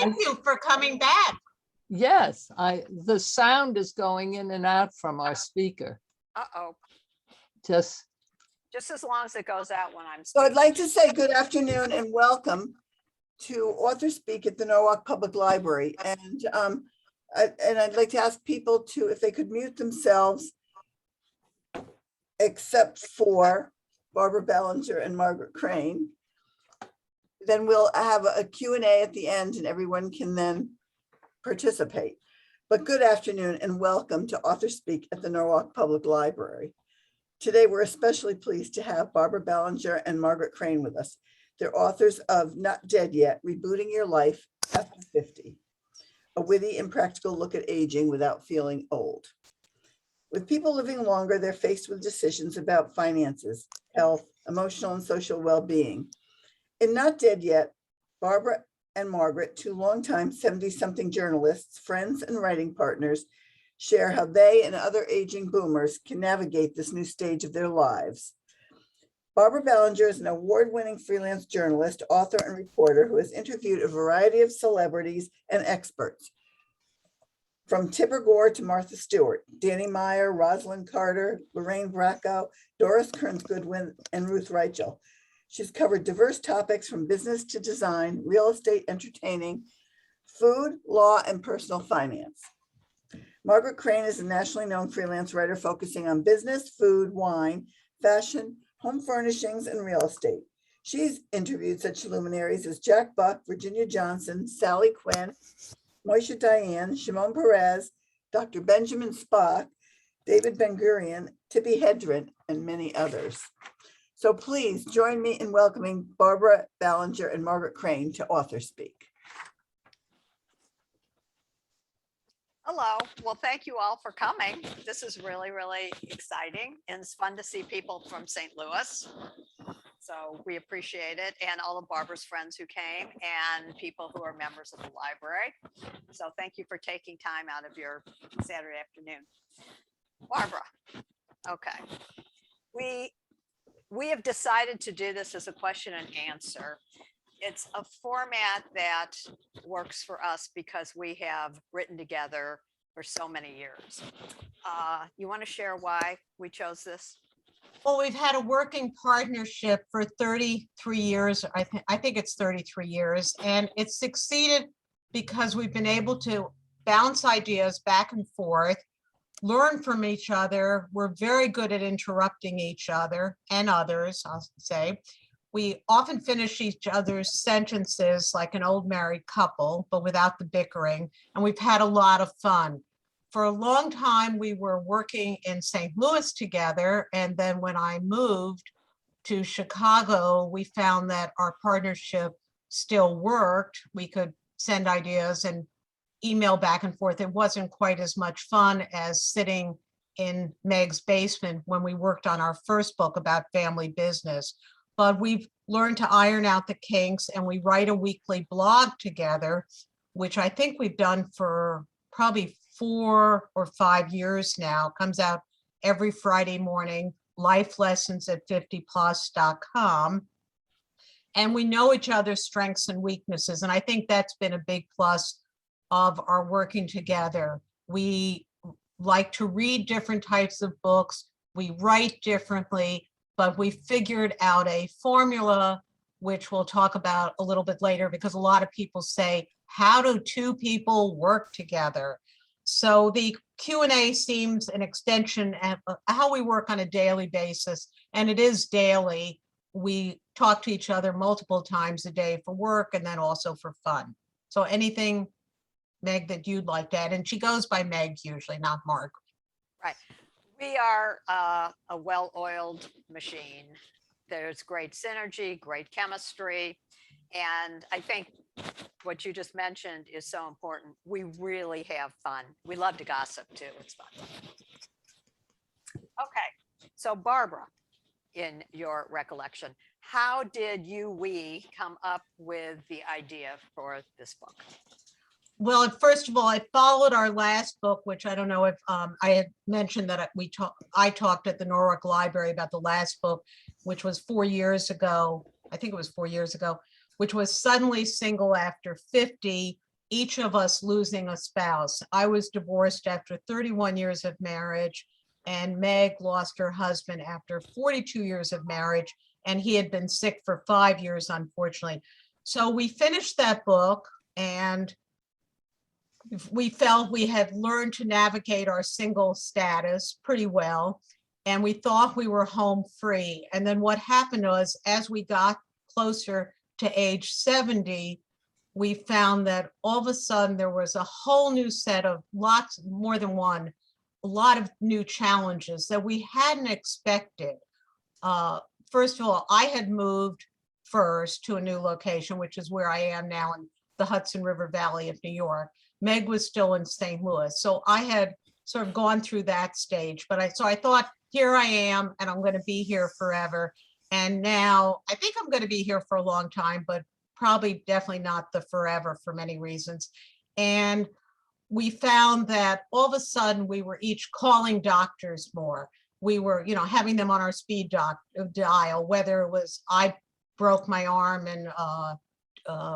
Thank you for coming back. Yes, the sound is going in and out from our speaker. Uh-oh. Just Just as long as it goes out when I'm So I'd speaking. like to say good afternoon and welcome to AuthorSpeak at the Norwalk Public Library. And I'd like to ask people to, if they could mute themselves, except for Barbara Ballinger and Margaret Crane. Then we'll have a Q&A at the end and everyone can then participate. But good afternoon and welcome to AuthorSpeak at the Norwalk Public Library. Today, we're especially pleased to have Barbara Ballinger and Margaret Crane with us. They're authors of Not Dead Yet, Rebooting Your Life After 50, a witty and practical look at aging without feeling old. With people living longer, they're faced with decisions about finances, health, emotional and social well-being. In Not Dead Yet, Barbara and Margaret, two longtime 70-something journalists, friends and writing partners, share how they and other aging boomers can navigate this new stage of their lives. Barbara Ballinger is an award-winning freelance journalist, author, and reporter who has interviewed a variety of celebrities and experts, from Tipper Gore to Martha Stewart, Danny Meyer, Rosalind Carter, Lorraine Bracco, Doris Kearns Goodwin, and Ruth Reichel. She's covered diverse topics from business to design, real estate, entertaining, food, law, and personal finance. Margaret Crane is a nationally known freelance writer focusing on business, food, wine, fashion, home furnishings, and real estate. She's interviewed such luminaries as Jack Buck, Virginia Johnson, Sally Quinn, Moisha Diane, Shimon Peres, Dr. Benjamin Spock, David Ben-Gurion, Tippi Hedren, and many others. So please join me in welcoming Barbara Ballinger and Margaret Crane to AuthorSpeak. Hello. Well, thank you all for coming. This is really, really exciting. And it's fun to see people from St. Louis. So we appreciate it. And all of Barbara's friends who came and people who are members of the library. So thank you for taking time out of your Saturday afternoon. Barbara. Okay. We have decided to do this as a question and answer. It's a format that works for us because we have written together for so many years. You want to share why we chose this? Well, we've had a working partnership for 33 years. I think it's 33 years, and it's succeeded because we've been able to bounce ideas back and forth, learn from each other. We're very good at interrupting each other and others, I'll say. We often finish each other's sentences like an old married couple, but without the bickering, and we've had a lot of fun. For a long time, we were working in St. Louis together, and then when I moved to Chicago, we found that our partnership still worked. We could send ideas and email back and forth. It wasn't quite as much fun as sitting in Meg's basement when we worked on our first book about family business. But we've learned to iron out the kinks, and we write a weekly blog together, which I think we've done for probably 4 or 5 years now. It comes out every Friday morning, lifelessons@50plus.com. And we know each other's strengths and weaknesses. And I think that's been a big plus of our working together. We like to read different types of books. We write differently, but we figured out a formula, which we'll talk about a little bit later, because a lot of people say, how do two people work together? So the Q&A seems an extension of how we work on a daily basis, and it is daily. We talk to each other multiple times a day for work and then also for fun. So anything, Meg, that you'd like to add? And she goes by Meg usually, not Margaret. Right. We are a well-oiled machine. There's great synergy, great chemistry. And I think what you just mentioned is so important. We really have fun. We love to gossip too. It's fun. Okay. So Barbara, in your recollection, how did we come up with the idea for this book? Well, first of all, I followed our last book, which I don't know if I had mentioned that I talked at the Norwalk Library about the last book, which was 4 years ago. I think it was 4 years ago, which was Suddenly Single After 50, each of us losing a spouse. I was divorced after 31 years of marriage, and Meg lost her husband after 42 years of marriage, and he had been sick for 5 years, unfortunately. So we finished that book, and we felt we had learned to navigate our single status pretty well, and we thought we were home free. And then what happened was, as we got closer to age 70, we found that all of a sudden there was a whole new set of lots, more than one, a lot of new challenges that we hadn't expected. First of all, I had moved first to a new location, which is where I am now in the Hudson River Valley of New York. Meg was still in St. Louis. So I had sort of gone through that stage, but I thought, here I am, and I'm going to be here forever. And now I think I'm going to be here for a long time, but probably definitely not the forever for many reasons. And we found that all of a sudden we were each calling doctors more. We were, having them on our speed dial, whether it was I broke my arm and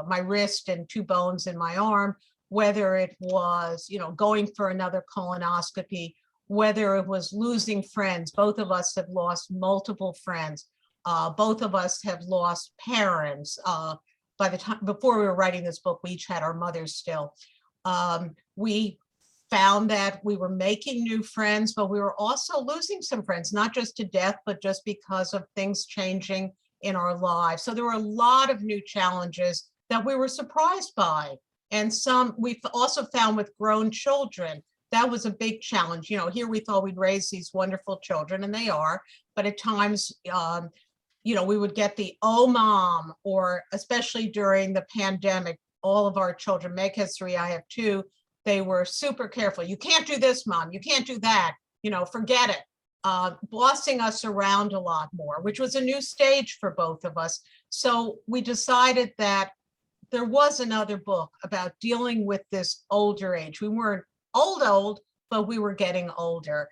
my wrist and 2 bones in my arm, whether it was, going for another colonoscopy, whether it was losing friends. Both of us have lost multiple friends. Both of us have lost parents. By the time, before we were writing this book, we each had our mothers still. We found that we were making new friends, but we were also losing some friends, not just to death, but just because of things changing in our lives. So there were a lot of new challenges that we were surprised by. And some we've also found with grown children, that was a big challenge. Here we thought we'd raise these wonderful children, and they are, but at times, we would get the, oh, mom, or especially during the pandemic, all of our children, Meg has 3, I have 2, they were super careful. You can't do this, mom, you can't do that, forget it. Bossing us around a lot more, which was a new stage for both of us. So we decided that there was another book about dealing with this older age. We weren't old, but we were getting older.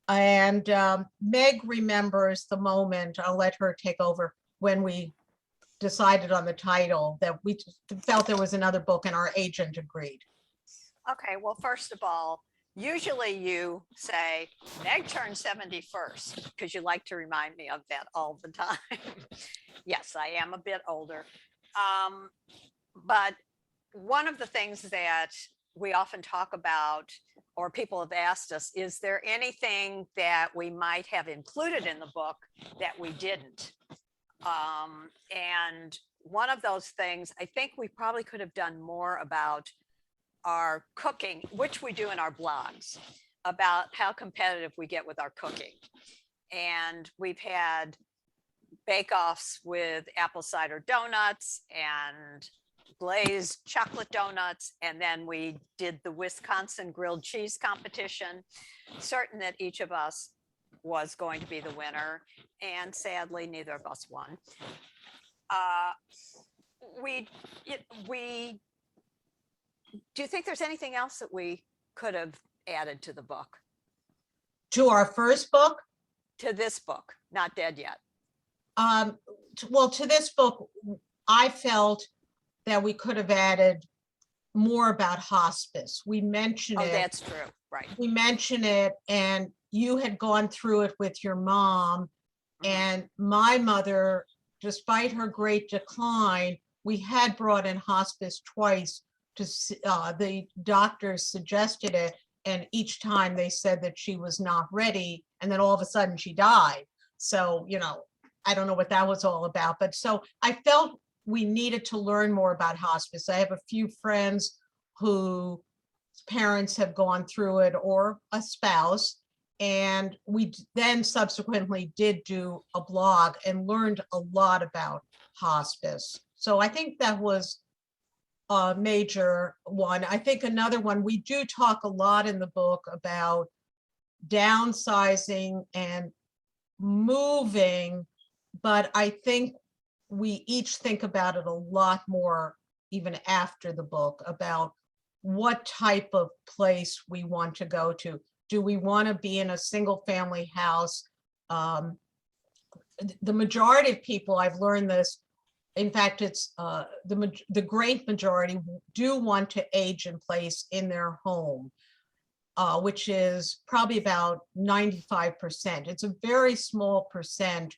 And Meg remembers the moment, I'll let her take over, when we decided on the title, that we felt there was another book and our agent agreed. Okay, well, first of all, usually you say, Meg turned 71st, because you like to remind me of that all the time. Yes, I am a bit older. But one of the things that we often talk about, or people have asked us, is there anything that we might have included in the book that we didn't? And one of those things, I think we probably could have done more about our cooking, which we do in our blogs, about how competitive we get with our cooking. And we've had bake-offs with apple cider donuts and glazed chocolate donuts, and then we did the Wisconsin grilled cheese competition, certain that each of us was going to be the winner, and sadly neither of us won. Do you think there's anything else that we could have added to the book? To our first book? To this book, Not Dead Yet. Well, to this book, I felt that we could have added more about hospice. We mentioned it. Oh, that's true, right. We mentioned it, and you had gone through it with your mom, and my mother, despite her great decline, we had brought in hospice twice. The doctors suggested it, and each time they said that she was not ready, and then all of a sudden she died. So, I don't know what that was all about, but so I felt we needed to learn more about hospice. I have a few friends whose parents have gone through it, or a spouse, and we then subsequently did do a blog and learned a lot about hospice. So I think that was a major one. I think another one, we do talk a lot in the book about downsizing and moving, but I think we each think about it a lot more even after the book, about what type of place we want to go to. Do we want to be in a single family house? The majority of people, I've learned this, in fact, it's the great majority do want to age in place in their home, which is probably about 95%. It's a very small percent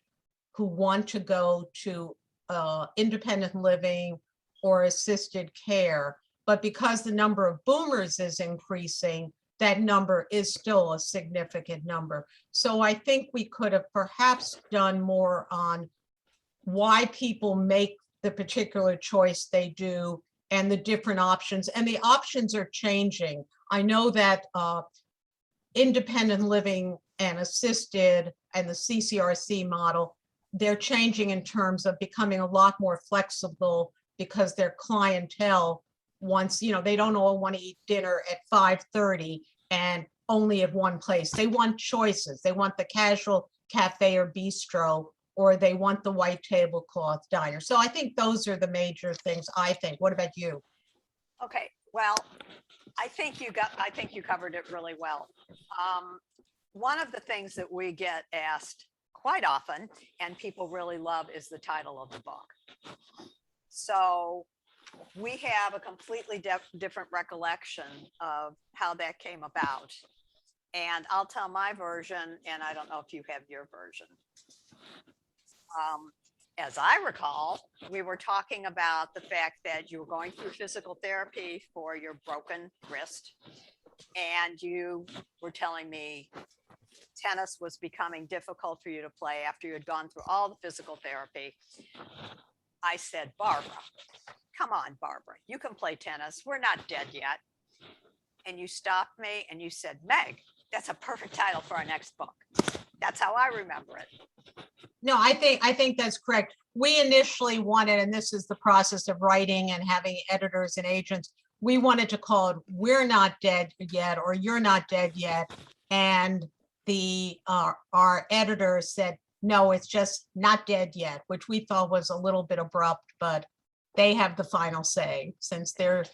who want to go to independent living or assisted care. But because the number of boomers is increasing, that number is still a significant number. So I think we could have perhaps done more on why people make the particular choice they do and the different options. And the options are changing. I know that independent living and assisted and the CCRC model, they're changing in terms of becoming a lot more flexible because their clientele wants, they don't all want to eat dinner at 5:30 and only at one place. They want choices. They want the casual cafe or bistro, or they want the white tablecloth diner. So I think those are the major things, I think. What about you? Okay, well, I think you covered it really well. One of the things that we get asked quite often and people really love is the title of the book. So we have a completely different recollection of how that came about. And I'll tell my version, and I don't know if you have your version. As I recall, we were talking about the fact that you were going through physical therapy for your broken wrist. And you were telling me tennis was becoming difficult for you to play after you had gone through all the physical therapy. I said, Barbara, come on, Barbara, you can play tennis. We're not dead yet. And you stopped me and you said, Meg, that's a perfect title for our next book. That's how I remember it. No, I think that's correct. We initially wanted, and this is the process of writing and having editors and agents, we wanted to call it We're Not Dead Yet, or You're Not Dead Yet. And our editor said, no, it's just Not Dead Yet, which we thought was a little bit abrupt, but they have the final say since they're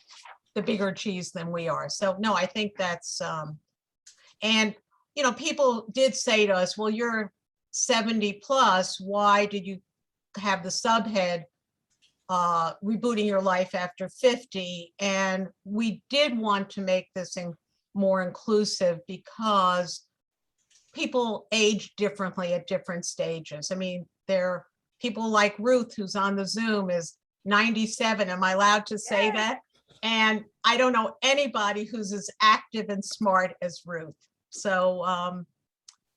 the bigger cheese than we are. So no, I think that's, and people did say to us, well, you're 70 plus, why did you have the subhead rebooting your life after 50? And we did want to make this more inclusive because people age differently at different stages. I mean, there are people like Ruth, who's on the Zoom, is 97. Am I allowed to say that? And I don't know anybody who's as active and smart as Ruth. So,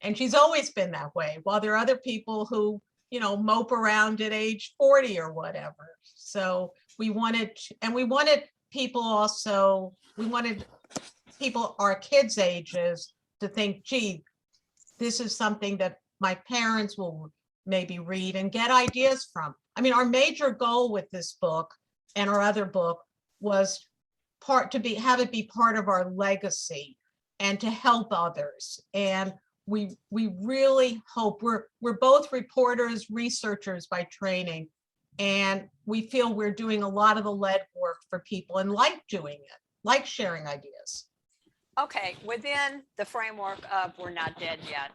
and she's always been that way, while there are other people who, mope around at age 40 or whatever. So we wanted people also, our kids' ages to think, gee, this is something that my parents will maybe read and get ideas from. I mean, our major goal with this book and our other book was have it be part of our legacy and to help others. And we really hope, we're both reporters, researchers by training, and we feel we're doing a lot of the lead work for people and like doing it, like sharing ideas. Okay, within the framework of We're Not Dead Yet,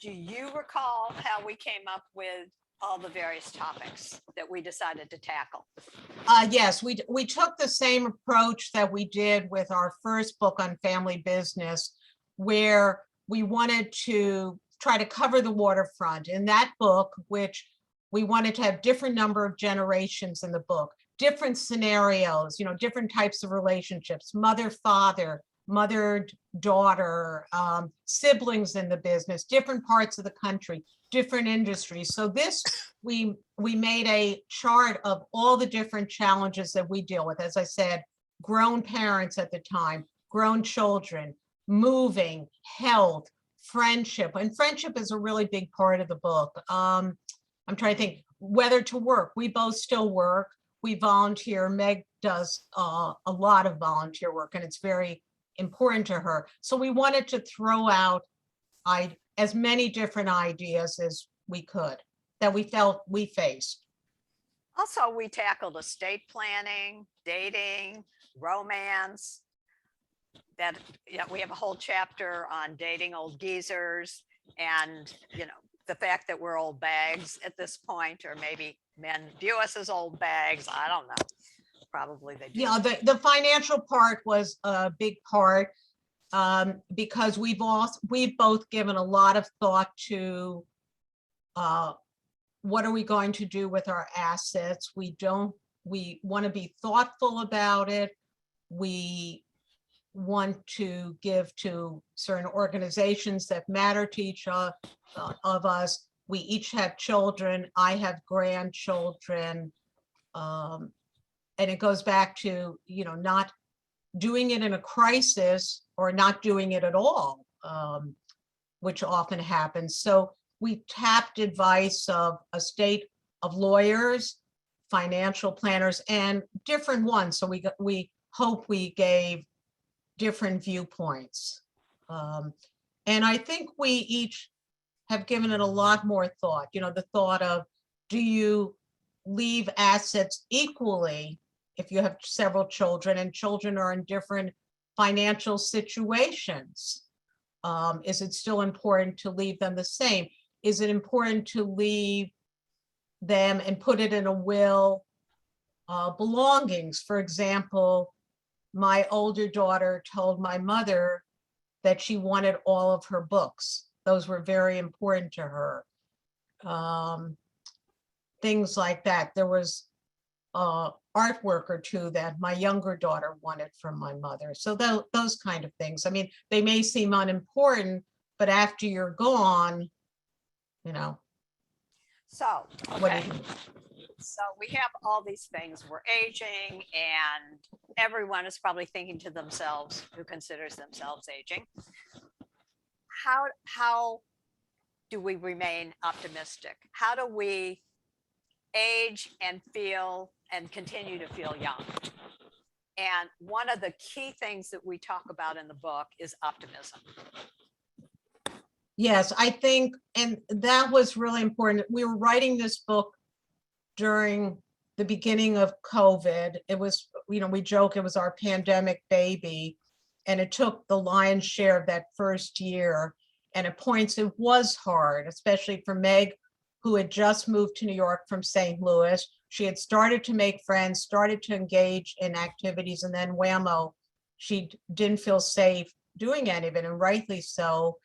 do you recall how we came up with all the various topics that we decided to tackle? Yes, we took the same approach that we did with our first book on family business, where we wanted to try to cover the waterfront. In that book, which we wanted to have different number of generations in the book, different scenarios, different types of relationships, mother-father, mother-daughter, siblings in the business, different parts of the country, different industries. So this, we made a chart of all the different challenges that we deal with. As I said, grown parents at the time, grown children, moving, health, friendship. And friendship is a really big part of the book. I'm trying to think, whether to work. We both still work. We volunteer. Meg does a lot of volunteer work, and it's very important to her. So we wanted to throw out as many different ideas as we could that we felt we faced. Also, we tackled estate planning, dating, romance. We have a whole chapter on dating old geezers and, the fact that we're old bags at this point, or maybe men view us as old bags. I don't know. Probably they do. Yeah, the financial part was a big part, because we've both given a lot of thought to what are we going to do with our assets? We want to be thoughtful about it. We want to give to certain organizations that matter to each of us. We each have children. I have grandchildren. And it goes back to, not doing it in a crisis or not doing it at all, which often happens. So we tapped advice of a state of lawyers, financial planners, and different ones. So we hope we gave different viewpoints. And I think we each have given it a lot more thought, the thought of, do you leave assets equally if you have several children and children are in different financial situations? Is it still important to leave them the same? Is it important to leave them and put it in a will, belongings? For example, my older daughter told my mother that she wanted all of her books. Those were very important to her. Things like that. There was artwork or two that my younger daughter wanted from my mother. So those kind of things. I mean, they may seem unimportant, but after you're gone, So, what do okay. you So we have all these things. We're aging, and everyone is probably thinking to themselves, who considers themselves aging, how do we remain optimistic? How do we age and feel and continue to feel young? And one of the key things that we talk about in the book is optimism. Yes, I think, and that was really important. We were writing this book during the beginning of COVID. It was, we joke it was our pandemic baby, and it took the lion's share of that first year. And at points it was hard, especially for Meg, who had just moved to New York from St. Louis. She had started to make friends, started to engage in activities, and then whammo, she didn't feel safe doing any of it, and rightly so.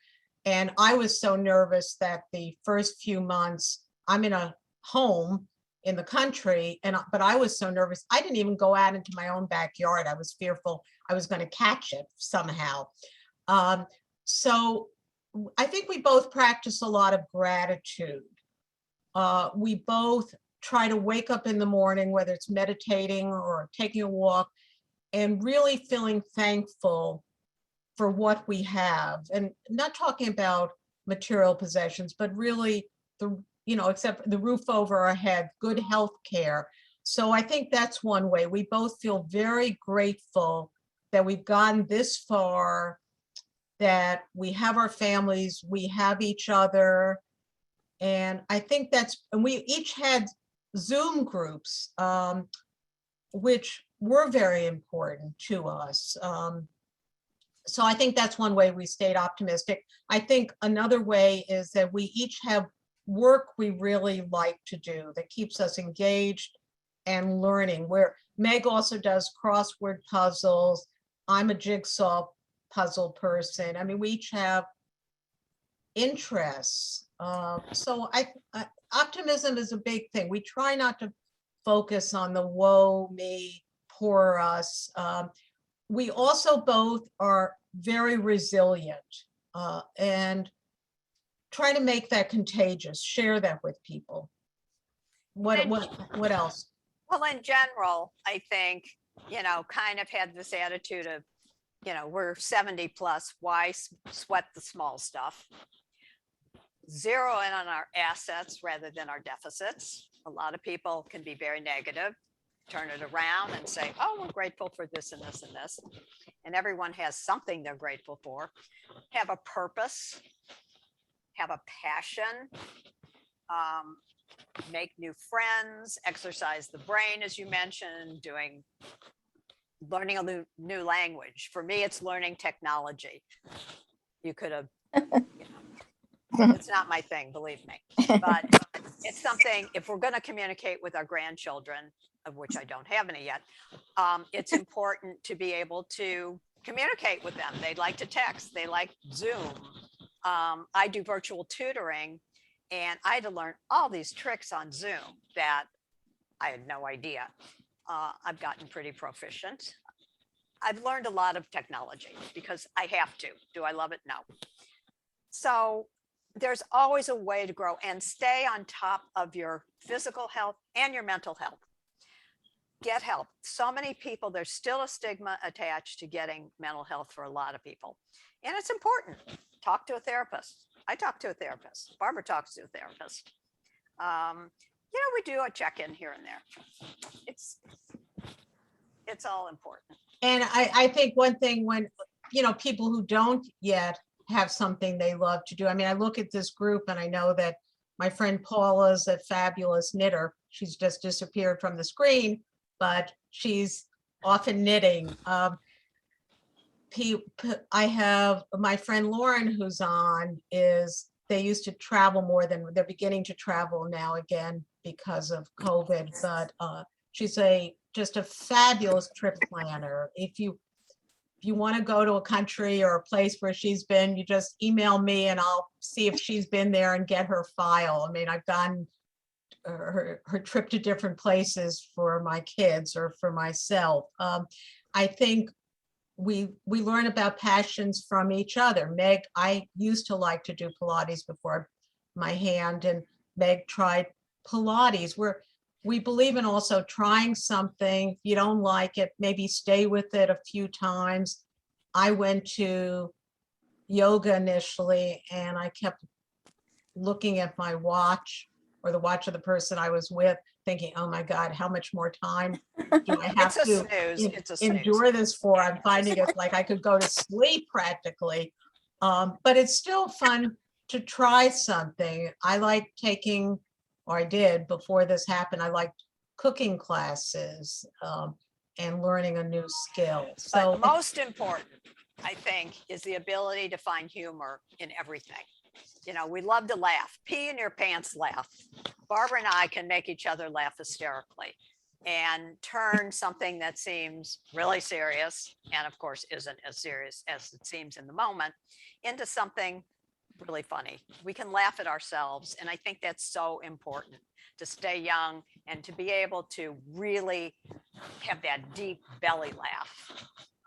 And I was so nervous that the first few months, I'm in a home in the country, but I was so nervous, I didn't even go out into my own backyard. I was fearful I was going to catch it somehow. So I think we both practice a lot of gratitude. We both try to wake up in the morning, whether it's meditating or taking a walk, and really feeling thankful for what we have, and not talking about material possessions, but really except the roof over our head, good health care. So I think that's one way. We both feel very grateful that we've gotten this far, that we have our families, we have each other. And I think and we each had Zoom groups, which were very important to us. So I think that's one way we stayed optimistic. I think another way is that we each have work we really like to do that keeps us engaged and learning, where Meg also does crossword puzzles. I'm a jigsaw puzzle person. I mean, we each have interests. So optimism is a big thing. We try not to focus on the woe me, poor us. We also both are very resilient, and try to make that contagious, share that with people. What else? Well, in general, I think, kind of had this attitude of, we're 70 plus, why sweat the small stuff? Zero in on our assets rather than our deficits. A lot of people can be very negative. Turn it around and say, oh, we're grateful for this and this and this. And everyone has something they're grateful for. Have a purpose, have a passion, make new friends, exercise the brain, as you mentioned, learning a new language. For me, it's learning technology. You could have, it's not my thing, believe me. But it's something, if we're going to communicate with our grandchildren, of which I don't have any yet, it's important to be able to communicate with them. They like to text, they like Zoom. I do virtual tutoring, and I had to learn all these tricks on Zoom that I had no idea. I've gotten pretty proficient. I've learned a lot of technology because I have to. Do I love it? No. So there's always a way to grow and stay on top of your physical health and your mental health. Get help. So many people, there's still a stigma attached to getting mental health for a lot of people. And it's important. Talk to a therapist. I talk to a therapist. Barbara talks to a therapist. We do a check-in here and there. It's all important. And I think one thing when, people who don't yet have something they love to do. I mean, I look at this group and I know that my friend Paula's a fabulous knitter. She's just disappeared from the screen, but she's often knitting. I have my friend Lauren who's on they used to travel more than they're beginning to travel now again because of COVID, but she's just a fabulous trip planner. If you want to go to a country or a place where she's been, you just email me and I'll see if she's been there and get her file. I mean, I've done her trip to different places for my kids or for myself. I think we learn about passions from each other. Meg, I used to like to do Pilates before my hand, and Meg tried Pilates. We believe in also trying something. If you don't like it, maybe stay with it a few times. I went to yoga initially and I kept looking at my watch or the watch of the person I was with, thinking, oh my God, how much more time do I have It's a to snooze. It's a snooze. endure this for? I'm finding it like I could go to sleep practically. But it's still fun to try something. I like taking, or I did before this happened, I liked cooking classes and learning a new skill. So But most important, I think, is the ability to find humor in everything. We love to laugh. Pee in your pants laugh. Barbara and I can make each other laugh hysterically and turn something that seems really serious, and of course isn't as serious as it seems in the moment, into something really funny. We can laugh at ourselves, and I think that's so important to stay young and to be able to really have that deep belly laugh.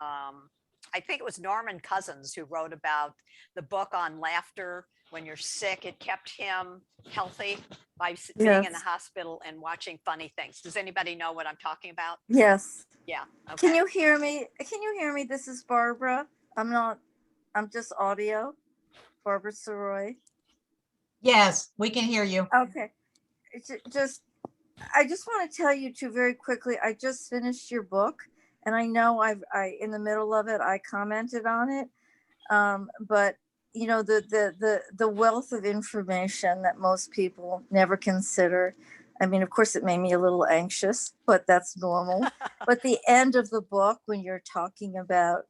I think it was Norman Cousins who wrote about the book on laughter. When you're sick, it kept him healthy by being in the hospital and watching funny things. Does anybody know what I'm talking about? Yes. Yeah. Okay. Can you hear me? This is Barbara. I'm just audio. Barbara Soroy. yes, we can hear you. Okay. I just want to tell you two very quickly. I just finished your book, and I know I in the middle of it, I commented on it. But the wealth of information that most people never consider. I mean, of course, it made me a little anxious, but that's normal. But the end of the book, when you're talking about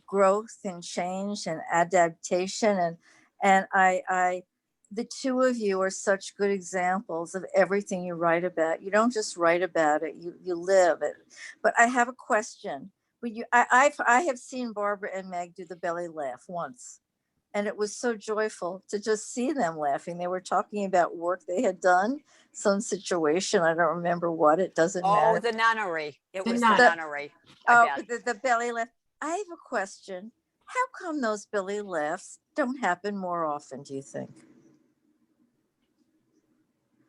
growth and change and adaptation, and I the two of you are such good examples of everything you write about. You don't just write about it, you live it. But I have a question. I have seen Barbara and Meg do the belly laugh once, and it was so joyful to just see them laughing. They were talking about work they had done, some situation. I don't remember what. It doesn't matter. Oh, the nunnery. It The was nun- the nunnery. I bet. The belly laugh. I have a question. How come those belly laughs don't happen more often, do you think?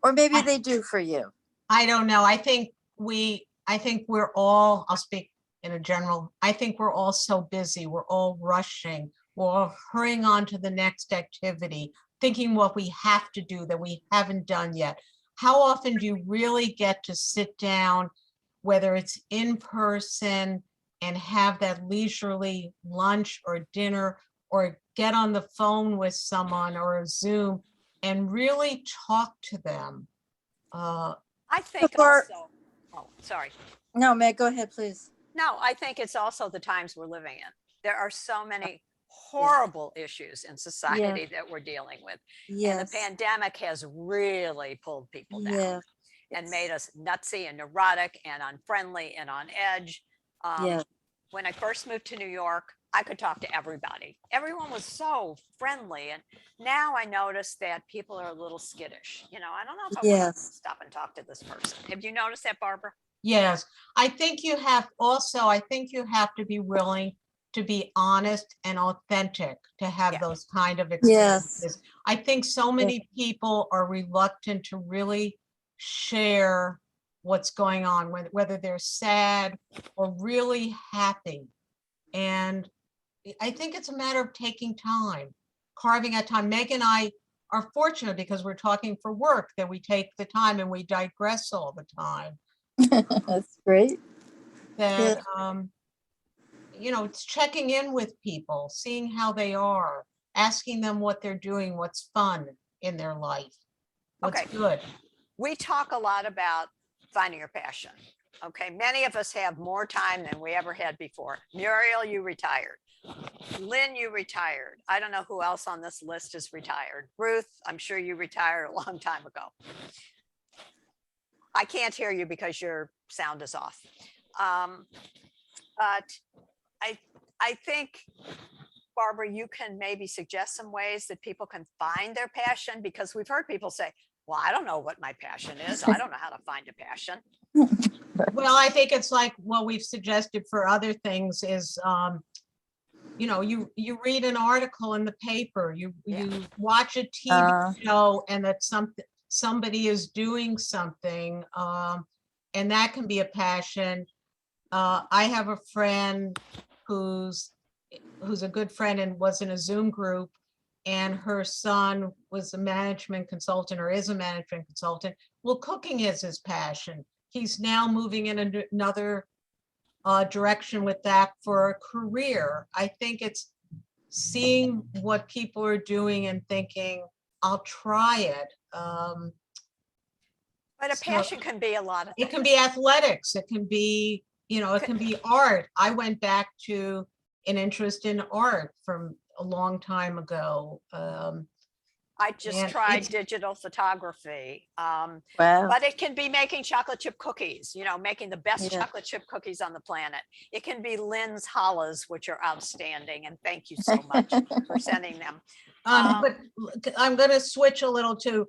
Or maybe they do for you. I don't know. I think we're all, I'll speak in a general, I think we're all so busy. We're all rushing. We're all hurrying on to the next activity, thinking what we have to do that we haven't done yet. How often do you really get to sit down, whether it's in person, and have that leisurely lunch or dinner, or get on the phone with someone or a Zoom and really talk to them? I think Before- also, oh, sorry. No, Meg, go ahead, please. No, I think it's also the times we're living in. There are so many horrible issues in society that we're dealing with. And the Yes. pandemic has really pulled people down Yeah. and made us nutsy and neurotic and unfriendly and on edge. Yeah. When I first moved to New York, I could talk to everybody. Everyone was so friendly. And now I notice that people are a little skittish. You know, I don't know if I want Yes. to stop and talk to this person. Have you noticed that, Barbara? Yes, I think you have also, I think you have to be willing to be honest and authentic to have Yeah. those kind of Yes. experiences. I think so many people are reluctant to really share what's going on, whether they're sad or really happy. And I think it's a matter of taking time, carving out time. Meg and I are fortunate because we're talking for work that we take the time and we digress all the time. That's great. That, you know, it's checking in with people, seeing how they are, asking them what they're doing, what's fun in their life, what's Okay. good. We talk a lot about finding your passion. Okay, many of us have more time than we ever had before. Muriel, you retired. Lynn, you retired. I don't know who else on this list is retired. Ruth, I'm sure you retired a long time ago. I can't hear you because your sound is off. But I think, Barbara, you can maybe suggest some ways that people can find their passion, because we've heard people say, well, I don't know what my passion is. I don't know how to find a passion. Well, I think it's like what we've suggested for other things is, you know, you read an article in the paper, you watch a TV show and that somebody is doing something, and that can be a passion. I have a friend who's a good friend and was in a Zoom group, and her son was a management consultant or is a management consultant. Well, cooking is his passion. He's now moving in another direction with that for a career. I think it's seeing what people are doing and thinking, I'll try it. But a passion can be a lot of It things. can be athletics. It can be, you know, it can be art. I went back to an interest in art from a long time ago. I just and tried it's- digital photography. Wow. But it can be making chocolate chip cookies, you know, making the best Yeah. chocolate chip cookies on the planet. It can be Lynn's challahs, which are outstanding. And thank you so much for sending them. But I'm going to switch a little to,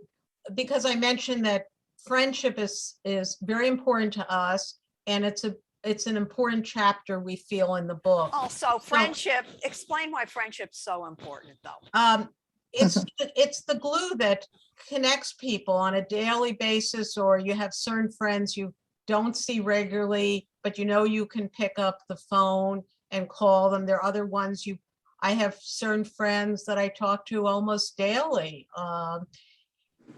because I mentioned that friendship is very important to us, and it's an important chapter we feel in the book. Also, friendship, explain why friendship's so important though. It's the glue that connects people on a daily basis, or you have certain friends you don't see regularly, but you know you can pick up the phone and call them. There are other ones I have certain friends that I talk to almost daily.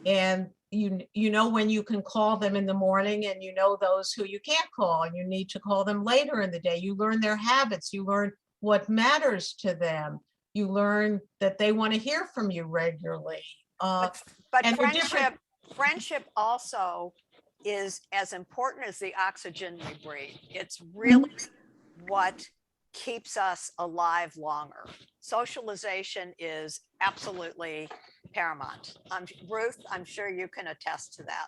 And you know when you can call them in the morning, and you know those who you can't call and you need to call them later in the day. You learn their habits, you learn what matters to them. You learn that they want to hear from you regularly. But and they're different. friendship also is as important as the oxygen we breathe. It's really what keeps us alive longer. Socialization is absolutely paramount. Ruth, I'm sure you can attest to that.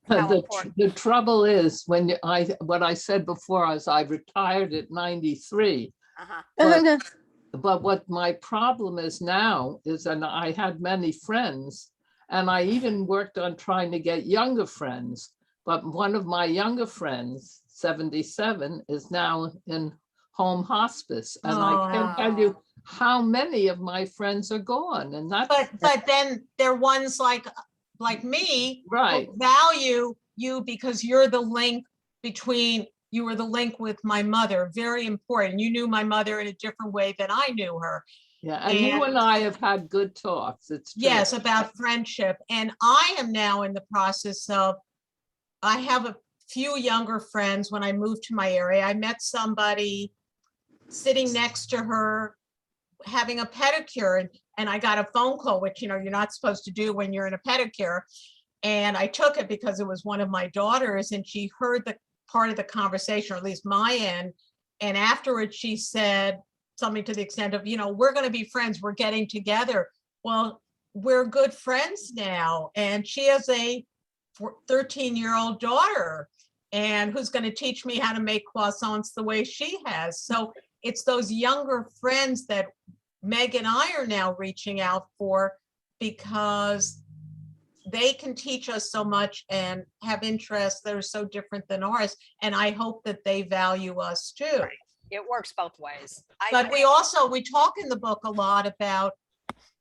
How important. The trouble is what I said before is I retired at 93. Uh-huh. But what my problem is now is, and I had many friends, and I even worked on trying to get younger friends. But one of my younger friends, 77, is now in home hospice. And I can't tell you how many of my friends are gone. And that's but then there are ones like me, right. who value you because you're the link between, you were the link with my mother. Very important. You knew my mother in a different way than I knew her. Yeah, and you and I have had good talks. It's true. Yes, about friendship. And I am now in the process of, I have a few younger friends. When I moved to my area, I met somebody sitting next to her having a pedicure, and I got a phone call, which, you know, you're not supposed to do when you're in a pedicure. And I took it because it was one of my daughters, and she heard the part of the conversation, or at least my end. And afterwards she said, something to the extent of, we're going to be friends, we're getting together. Well, we're good friends now. And she has a 13-year-old daughter and who's going to teach me how to make croissants the way she has. So it's those younger friends that Meg and I are now reaching out for, because they can teach us so much and have interests that are so different than ours. And I hope that they value us too. Right. It works both ways. But we talk in the book a lot about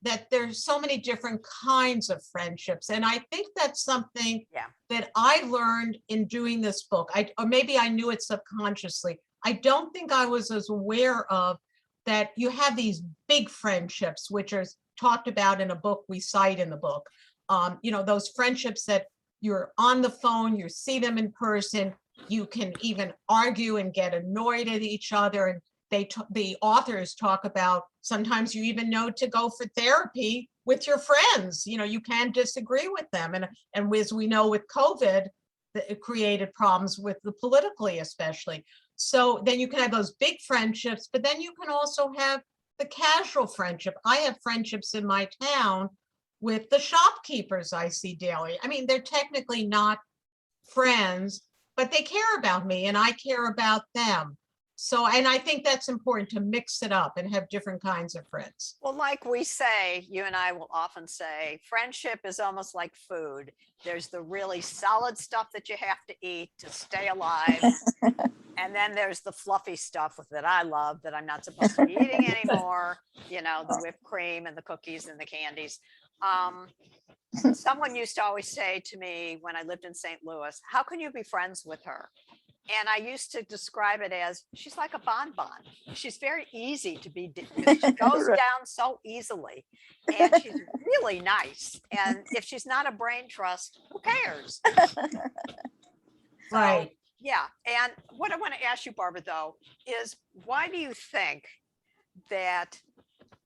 that there's so many different kinds of friendships. And I think that's something that I learned in doing this book. Or maybe I knew it subconsciously. I don't think I was as aware of that you have these big friendships, which are talked about in a book we cite in the book. Those friendships that you're on the phone, you see them in person, you can even argue and get annoyed at each other. And the authors talk about sometimes you even know to go for therapy with your friends. You can't disagree with them. And as we know with COVID, it created problems with the politically, especially. So then you can have those big friendships, but then you can also have the casual friendship. I have friendships in my town with the shopkeepers I see daily. I mean, they're technically not friends, but they care about me and I care about them. So, and I think that's important to mix it up and have different kinds of friends. Well, like we say, you and I will often say, friendship is almost like food. There's the really solid stuff that you have to eat to stay alive. And then there's the fluffy stuff that I love that I'm not supposed to be eating anymore. The whipped cream and the cookies and the candies. Someone used to always say to me when I lived in St. Louis, how can you be friends with her? And I used to describe it as she's like a bonbon. She's very easy to be, she goes down so easily and she's really nice. And if she's not a brain trust, who cares? Right. Yeah. And what I want to ask you, Barbara, though, is why do you think that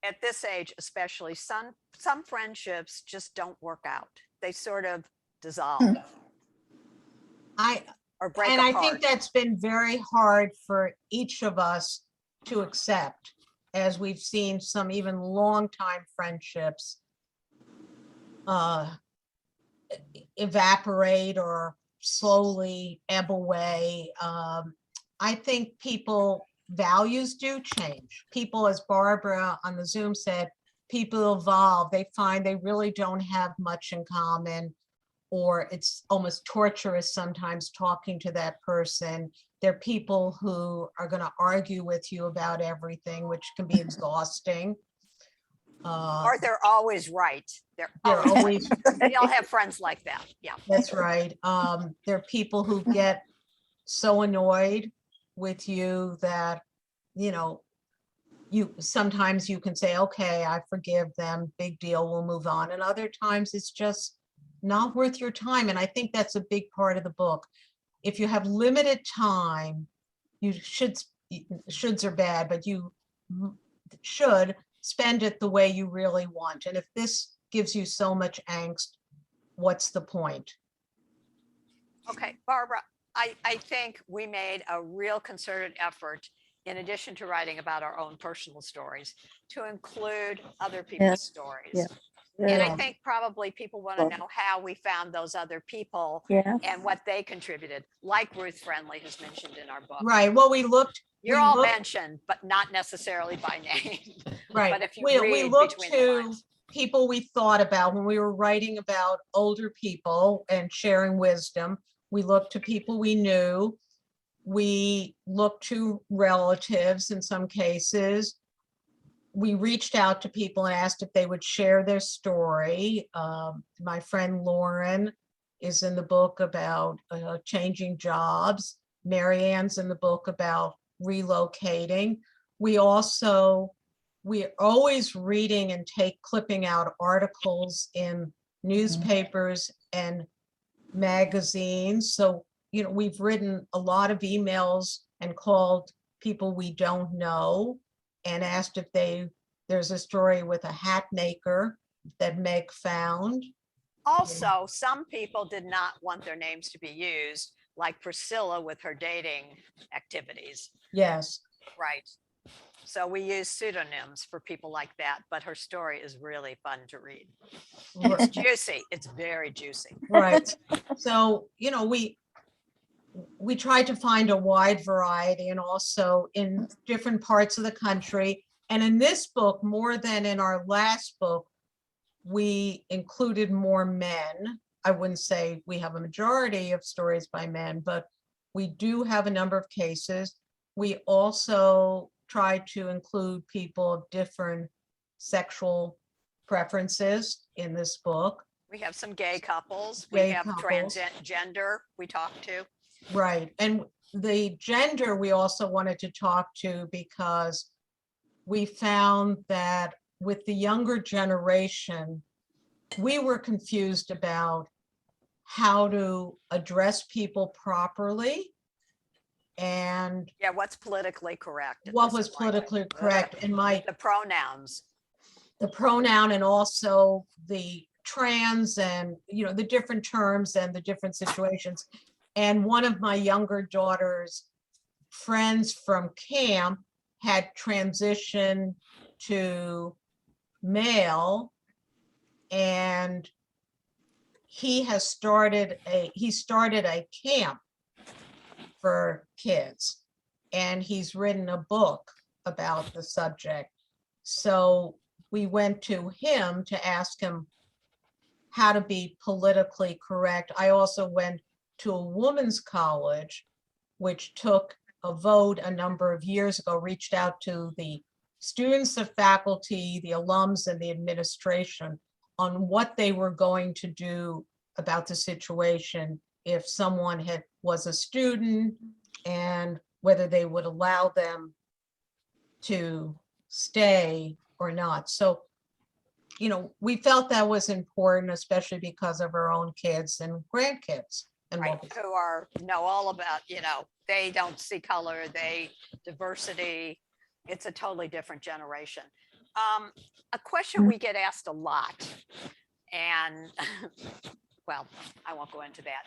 at this age, especially some friendships just don't work out? They sort of dissolve or break apart. I think that's been very hard for each of us to accept, as we've seen some even longtime friendships evaporate or slowly ebb away. I think values do change. People, as Barbara on the Zoom said, people evolve. They find they really don't have much in common, or it's almost torturous sometimes talking to that person. There are people who are going to argue with you about everything, which can be exhausting. Or they're always right. They're always we all have friends like that. Yeah, that's right. There are people who get so annoyed with you that, sometimes you can say, okay, I forgive them, big deal, we'll move on. And other times it's just not worth your time. And I think that's a big part of the book. If you have limited time, shoulds are bad, but you should spend it the way you really want. And if this gives you so much angst, what's the point? Okay, Barbara, I think we made a real concerted effort, in addition to writing about our own personal stories, to include other people's stories. Yeah. And I think probably people want to know how we found those other people and what they contributed, like Ruth Friendly, who's mentioned in our book. Right. Well, You're all mentioned, but not necessarily by name. Right. But if you we looked to people we thought about when we were writing about older people and sharing wisdom. We looked to people we knew. We looked to relatives in some cases. We reached out to people and asked if they would share their story. My friend Lauren is in the book about changing jobs. Mary Ann's in the book about relocating. We're always reading and clipping out articles in newspapers and magazines. So, we've written a lot of emails and called people we don't know and asked if there's a story with a hat maker that Meg found. Also, some people did not want their names to be used, like Priscilla with her dating activities. Yes. Right. So we use pseudonyms for people like that, but her story is really fun to read. Right. It's juicy. It's very juicy. Right. So, we tried to find a wide variety and also in different parts of the country. And in this book, more than in our last book, we included more men. I wouldn't say we have a majority of stories by men, but we do have a number of cases. We also try to include people of different sexual preferences in this book. We have some gay couples. We Gay have couples. transgender we talk to. Right, and the gender we also wanted to talk to because we found that with the younger generation, we were confused about how to address people properly and Yeah, what's politically correct? at what this was point. politically correct in The pronouns. the pronoun and also the trans and, the different terms and the different situations. And one of my younger daughter's friends from camp had transitioned to male, and he started a camp for kids, and he's written a book about the subject. So we went to him to ask him how to be politically correct. I also went to a women's college, which took a vote a number of years ago, reached out to the students, the faculty, the alums, and the administration on what they were going to do about the situation if someone was a student and whether they would allow them to stay or not. So, we felt that was important, especially because of our own kids and grandkids. And Right, who know all about, they don't see color, diversity. It's a totally different generation. A question we get asked a lot, and well, I won't go into that,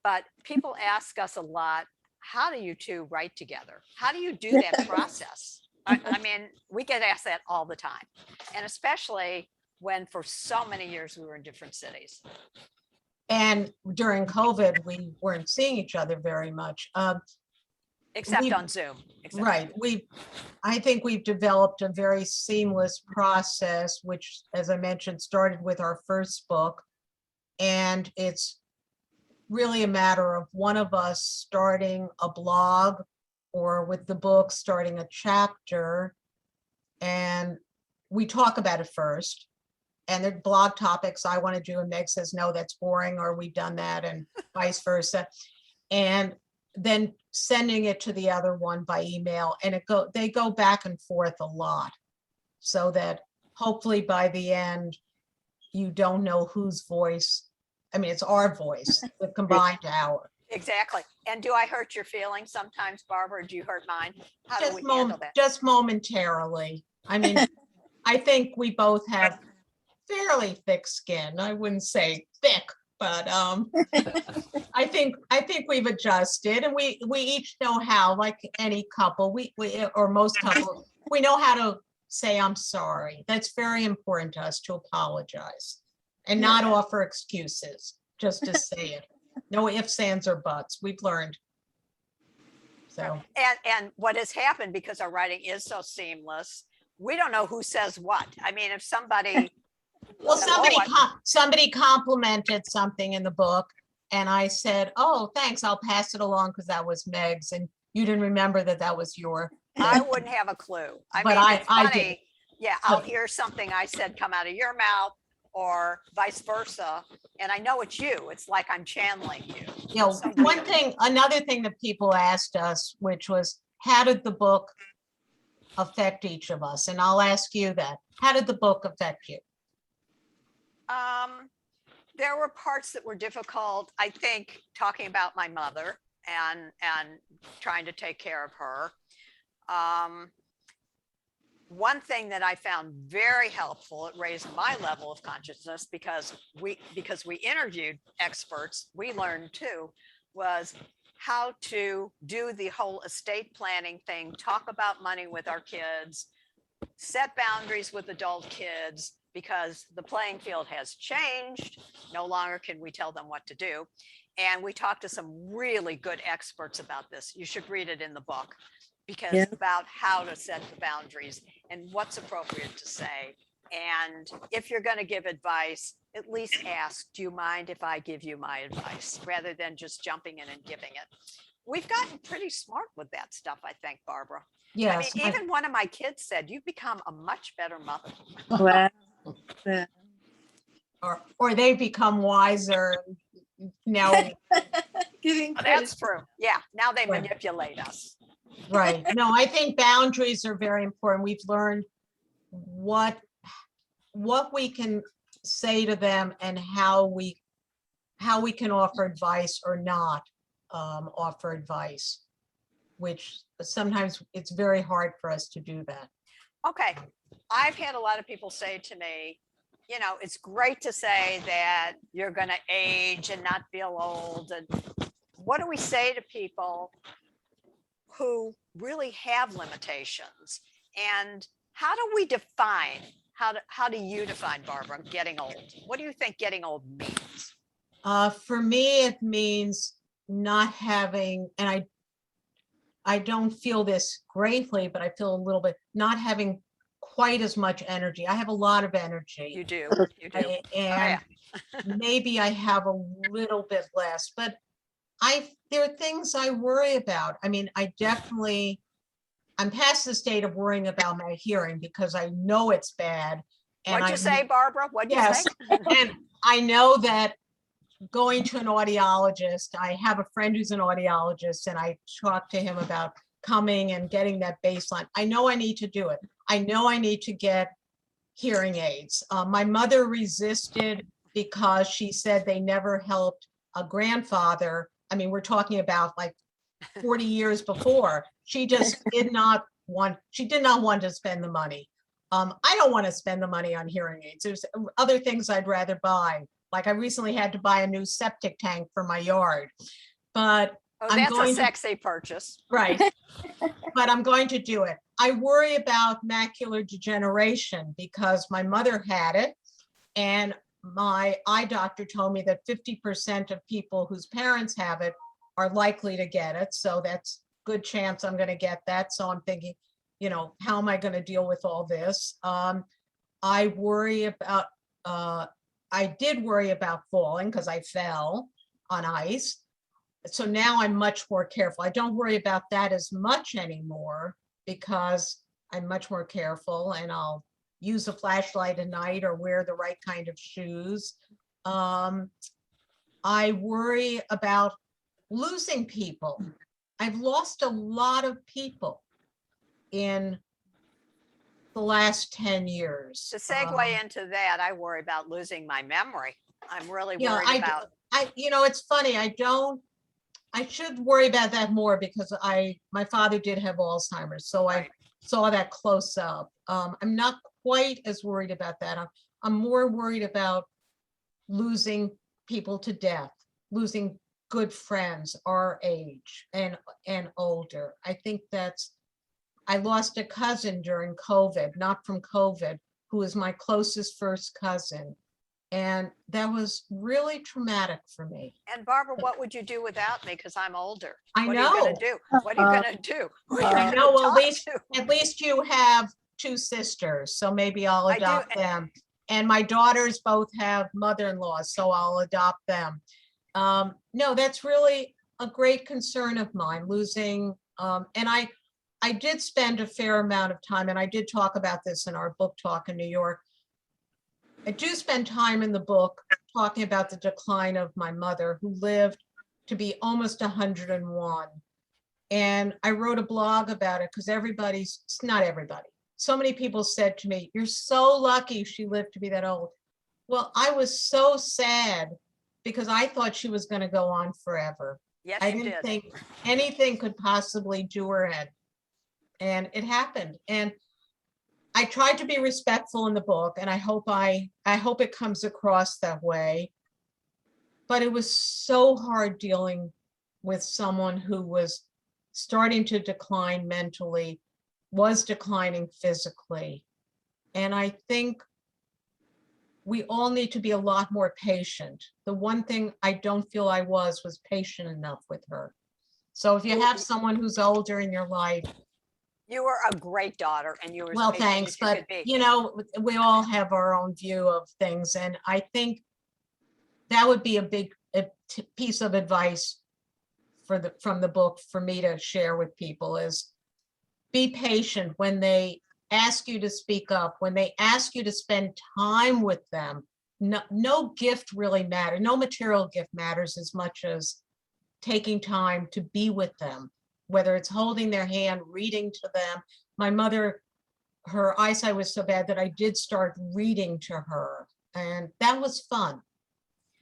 but people ask us a lot, how do you two write together? How do you do that process? I mean, we get asked that all the time, and especially when for so many years we were in different cities. And during COVID, we weren't seeing each other very much. Except on Zoom. Right. I think we've developed a very seamless process, which, as I mentioned, started with our first book. And it's really a matter of one of us starting a blog or with the book, starting a chapter. And we talk about it first. And there are blog topics I want to do, and Meg says, no, that's boring, or we've done that, and vice versa. And then sending it to the other one by email, and they go back and forth a lot, so that hopefully by the end, you don't know whose voice. I mean, it's our voice, the combined hour. Exactly. And do I hurt your feelings sometimes, Barbara? Do you hurt mine? How do we handle that? Just momentarily. I mean, I think we both have fairly thick skin. I wouldn't say thick, but I think we've adjusted, and we each know how, like any couple, we or most couples, we know how to say I'm sorry. That's very important to us, to apologize and not offer excuses, just to say it. No ifs, ands, or buts. We've learned. So and what has happened, because our writing is so seamless, we don't know who says what. I mean, if somebody well, somebody complimented something in the book, and I said, oh, thanks, I'll pass it along because that was Meg's, and you didn't remember that was your. I wouldn't have a clue. But mean, it's funny. I did. Yeah, I'll hear something I said come out of your mouth or vice versa, and I know it's you. It's like I'm channeling you. Another thing that people asked us, which was, how did the book affect each of us? And I'll ask you that. How did the book affect you? There were parts that were difficult. I think talking about my mother and trying to take care of her. One thing that I found very helpful, it raised my level of consciousness, because we interviewed experts, we learned too, was how to do the whole estate planning thing, talk about money with our kids, set boundaries with adult kids, because the playing field has changed. No longer can we tell them what to do. And we talked to some really good experts about this. You should read it in the book, because Yeah. about how to set the boundaries and what's appropriate to say. And if you're going to give advice, at least ask, do you mind if I give you my advice, rather than just jumping in and giving it. We've gotten pretty smart with that stuff, I think, Barbara. Yes, I mean, even one of my kids said, you've become a much better mother. Wow. Yeah. or they become wiser now. Giving That's credit. true. Yeah, now they Right. manipulate us. Right. No, I think boundaries are very important. We've learned what we can say to them and how we can offer advice or not offer advice, which sometimes it's very hard for us to do that. Okay, I've had a lot of people say to me, you know, it's great to say that you're going to age and not feel old. And what do we say to people who really have limitations? And how do we define, how do you define, Barbara, getting old? What do you think getting old means? For me, it means not having, and I don't feel this greatly, but I feel a little bit not having quite as much energy. I have a lot of energy. You do, you do. I- Oh, yeah. and maybe I have a little bit less, but there are things I worry about. I mean, I'm past the state of worrying about my hearing because I know it's bad. And What'd you say, Barbara? What'd you Yes, say? and I know that going to an audiologist, I have a friend who's an audiologist, and I talked to him about coming and getting that baseline. I know I need to do it. I know I need to get hearing aids. My mother resisted because she said they never helped a grandfather. I mean, we're talking about like 40 years before. She just did not want to spend the money. I don't want to spend the money on hearing aids. There's other things I'd rather buy. Like I recently had to buy a new septic tank for my yard, but Oh, I'm that's a going to- sexy purchase. right. But I'm going to do it. I worry about macular degeneration because my mother had it, and my eye doctor told me that 50% of people whose parents have it are likely to get it. So that's good chance I'm going to get that. So I'm thinking, you know, how am I going to deal with all this? I worry about, I did worry about falling because I fell on ice. So now I'm much more careful. I don't worry about that as much anymore because I'm much more careful, and I'll use a flashlight at night or wear the right kind of shoes. I worry about losing people. I've lost a lot of people in the last 10 years. To segue into that, I worry about losing my memory. I'm really Yeah, worried about. you know, it's funny. I should worry about that more because my father did have Alzheimer's, so I Right. saw that close up. I'm not quite as worried about that. I'm more worried about losing people to death, losing good friends our age and older. I think I lost a cousin during COVID, not from COVID, who was my closest first cousin. And that was really traumatic for me. And Barbara, what would you do without me? Because I'm older. I What are you gonna know. do? What are you gonna do? Who are you I gonna know, well, talk at to? least you have two sisters, so maybe I'll I do, adopt them. And my daughters both have mother-in-laws, so I'll adopt them. No, that's really a great concern of mine, losing, and I did spend a fair amount of time, and I did talk about this in our book talk in New York. I do spend time in the book talking about the decline of my mother, who lived to be almost 101. And I wrote a blog about it because not everybody. So many people said to me, "You're so lucky she lived to be that old." Well, I was so sad because I thought she was going to go on forever. Yes, I you didn't did. think anything could possibly do her in. And it happened. And I tried to be respectful in the book, and I hope it comes across that way. But it was so hard dealing with someone who was starting to decline mentally, was declining physically. And I think we all need to be a lot more patient. The one thing I don't feel I was patient enough with her. So if you have someone who's older in your life, You were a great daughter and you were as well, patient thanks, as you but could be. you know, we all have our own view of things. And I think that would be a big piece of advice from the book for me to share with people is be patient when they ask you to speak up, when they ask you to spend time with them. No gift really matters. No material gift matters as much as taking time to be with them, whether it's holding their hand, reading to them. My mother, her eyesight was so bad that I did start reading to her, and that was fun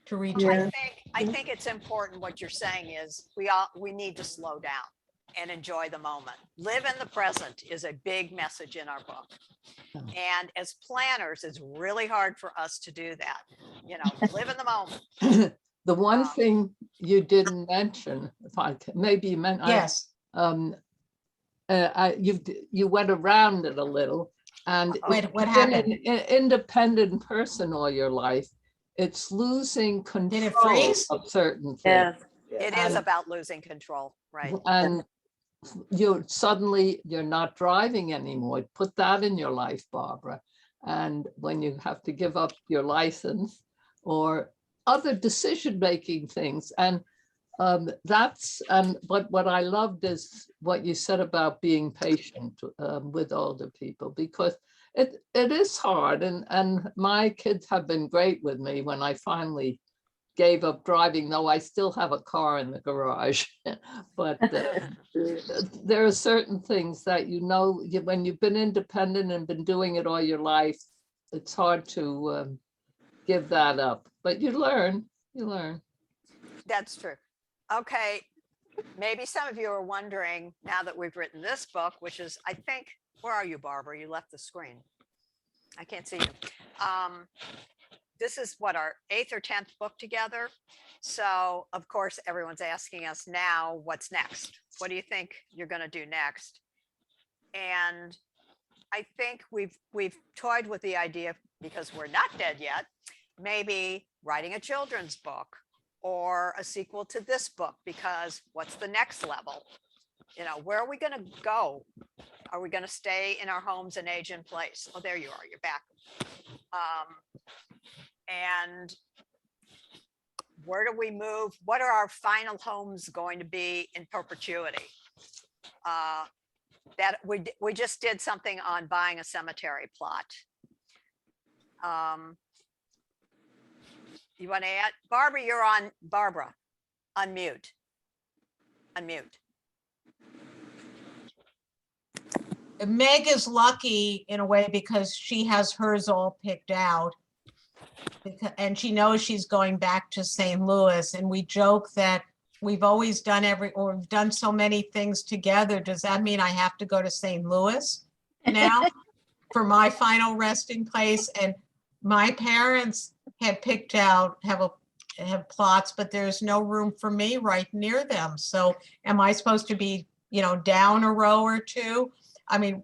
to read to Well, her. I think it's important what you're saying is we need to slow down and enjoy the moment. Live in the present is a big message in our book. And as planners, it's really hard for us to do that. You know, live in the moment. The one thing you didn't mention, if I maybe you meant, Yes, you went around it a little, and what if you've been happened? an independent person all your life, it's losing Did control it freeze? of certain things. Yeah. It is about losing control, right? And you're not driving anymore. Put that in your life, Barbara. And when you have to give up your license or other decision-making things, and but what I loved is what you said about being patient with older people, because it is hard, and my kids have been great with me when I finally gave up driving, though I still have a car in the garage. But there are certain things that when you've been independent and been doing it all your life, it's hard to give that up, but you learn. That's true. Okay, maybe some of you are wondering now that we've written this book, which is, I think, where are you, Barbara? You left the screen. I can't see you. This is what, our 8th or 10th book together. So of course, everyone's asking us now, what's next? What do you think you're going to do next? And I think we've toyed with the idea, because we're not dead yet, maybe writing a children's book or a sequel to this book, because what's the next level? You know, where are we going to go? Are we going to stay in our homes and age in place? Oh, there you are, you're back. And where do we move? What are our final homes going to be in perpetuity? That we just did something on buying a cemetery plot. You want to add? Barbara, you're on. Barbara, unmute. Unmute. Meg is lucky in a way because she has hers all picked out. And she knows she's going back to St. Louis, and we joke that we've always done we've done so many things together. Does that mean I have to go to St. Louis now for my final resting place? And my parents had picked out, have plots, but there's no room for me right near them. So am I supposed to be, down a row or two? I mean,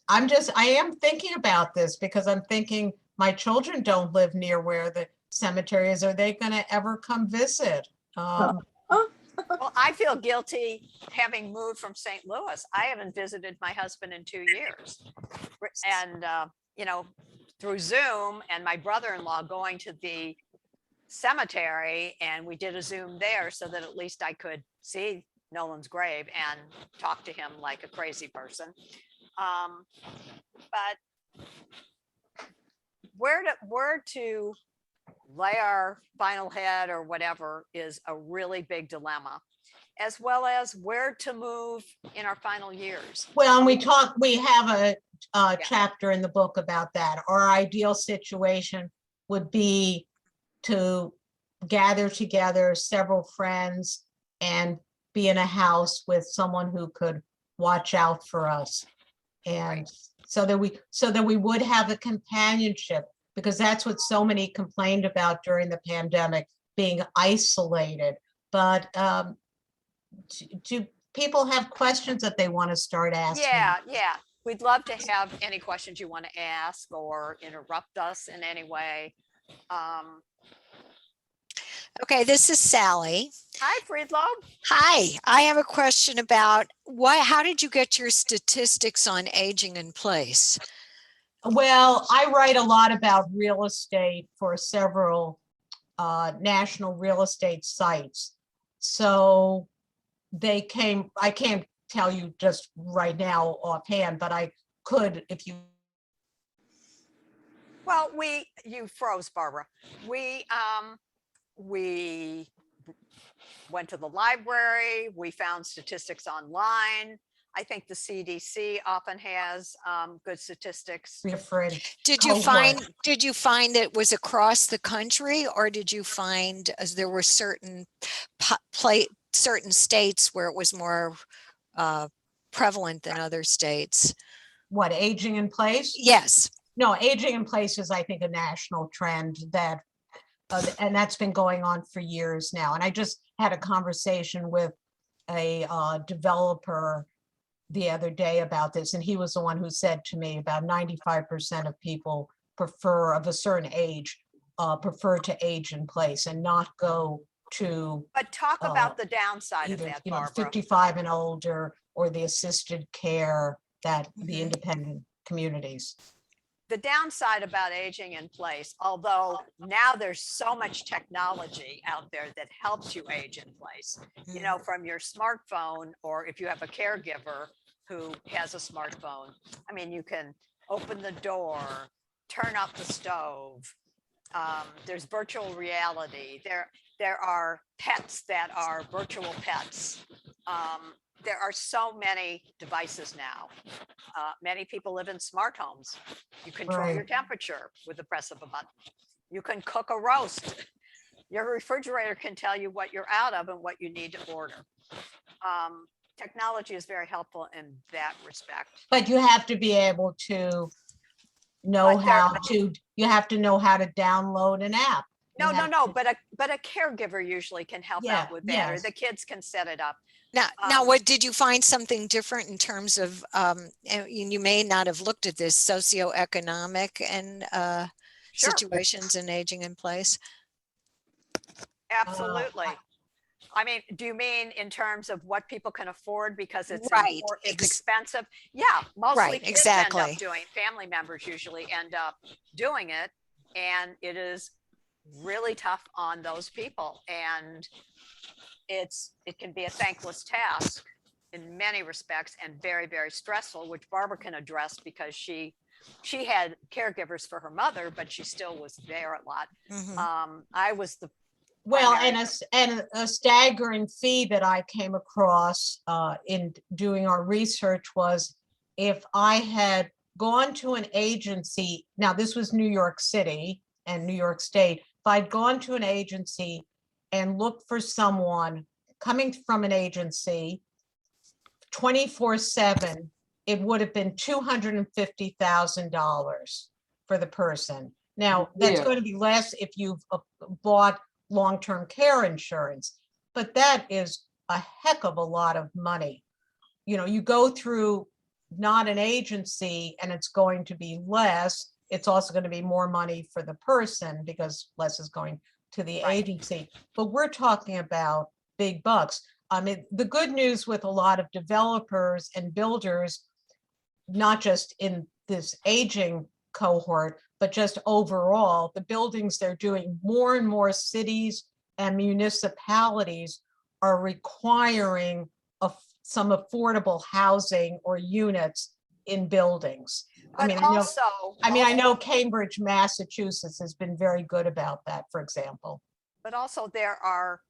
I am thinking about this because I'm thinking my children don't live near where the cemetery is. Are they going to ever come visit? Well, I feel guilty having moved from St. Louis. I haven't visited my husband in 2 years. And, through Zoom and my brother-in-law going to the cemetery, and we did a Zoom there so that at least I could see Nolan's grave and talk to him like a crazy person. But where to lay our final head or whatever is a really big dilemma, as well as where to move in our final years. Well, and we have a chapter in the book about that. Our ideal situation would be to gather together several friends and be in a house with someone who could watch out for us. And so that we would have a companionship, because that's what so many complained about during the pandemic, being isolated. But do people have questions that they want to start asking? Yeah. We'd love to have any questions you want to ask or interrupt us in any way. Okay, this is Sally. Hi, Friedlob. Hi, I have a question about how did you get your statistics on aging in place? Well, I write a lot about real estate for several national real estate sites. So I can't tell you just right now offhand, but I could if you. Well, you froze, Barbara. We went to the library. We found statistics online. I think the CDC often has good statistics. Different Did you cohort. find that it was across the country, or did you find as there were certain certain states where it was more prevalent than other states? What, aging in place? Yes. No, aging in place is, I think, a national trend that, and that's been going on for years now. And I just had a conversation with a developer the other day about this, and he was the one who said to me about 95% of people of a certain age prefer to age in place and not go to But talk about the downside of either, that, you know, Barbara. 55 and older or the assisted care, that the Mhm. independent communities. The downside about aging in place, although now there's so much technology out there that helps you age in place, you know, from your smartphone, or if you have a caregiver who has a smartphone, I mean, you can open the door, turn up the stove. There's virtual reality. There are pets that are virtual pets. There are so many devices now. Many people live in smart homes. You control your Right. temperature with the press of a button. You can cook a roast. Your refrigerator can tell you what you're out of and what you need to order. Technology is very helpful in that respect. But you have to be able to know But there- you have to know how to download an app. You have No, to- but a caregiver usually can help Yeah, out with that, or yes. the kids can set it up. Now, Um, what did you find something different in terms of, and you may not have looked at this, socioeconomic and Sure, situations in aging in place? absolutely. I mean, do you mean in terms of what people can afford because it's Right, it's expensive? Yeah, mostly Right, kids end exactly. up doing, family members usually end up doing it, and it is really tough on those people, and it can be a thankless task in many respects and very, very stressful, which Barbara can address because she had caregivers for her mother, but she still was there a lot. Mhm. I was the Well, primary- and a staggering fee that I came across in doing our research was if I had gone to an agency, now this was New York City and New York State, if I'd gone to an agency and looked for someone coming from an agency 24/7, it would have been $250,000 for the person. Now, that's Yeah. going to be less if you've bought long-term care insurance, but that is a heck of a lot of money. You know, you go through not an agency and it's going to be less. It's also going to be more money for the person because less is going to the Right. agency. But we're talking about big bucks. I mean, the good news with a lot of developers and builders, not just in this aging cohort, but just overall, the buildings they're doing, more and more cities and municipalities are requiring some affordable housing or units in buildings. But I know Cambridge, Massachusetts has been very good about that, for example. But also there are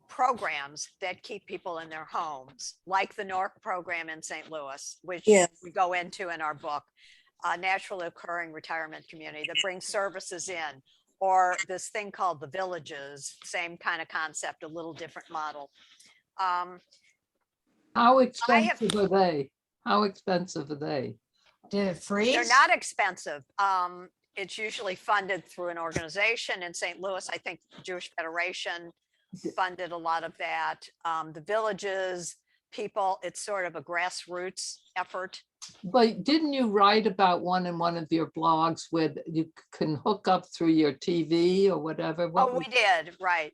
programs that keep people in their homes, like the Norwalk program in St. Louis, which Yes. we go into in our book, a naturally occurring retirement community that brings services in, or this thing called the villages, same kind of concept, a little different model. How expensive are they? How expensive are they? Did it freeze? They're not expensive. It's usually funded through an organization in St. Louis, I think Jewish Federation. funded a lot of that. The villages, people, it's sort of a grassroots effort. But didn't you write about one in one of your blogs where you can hook up through your TV or whatever? What Oh, was- we did. Right.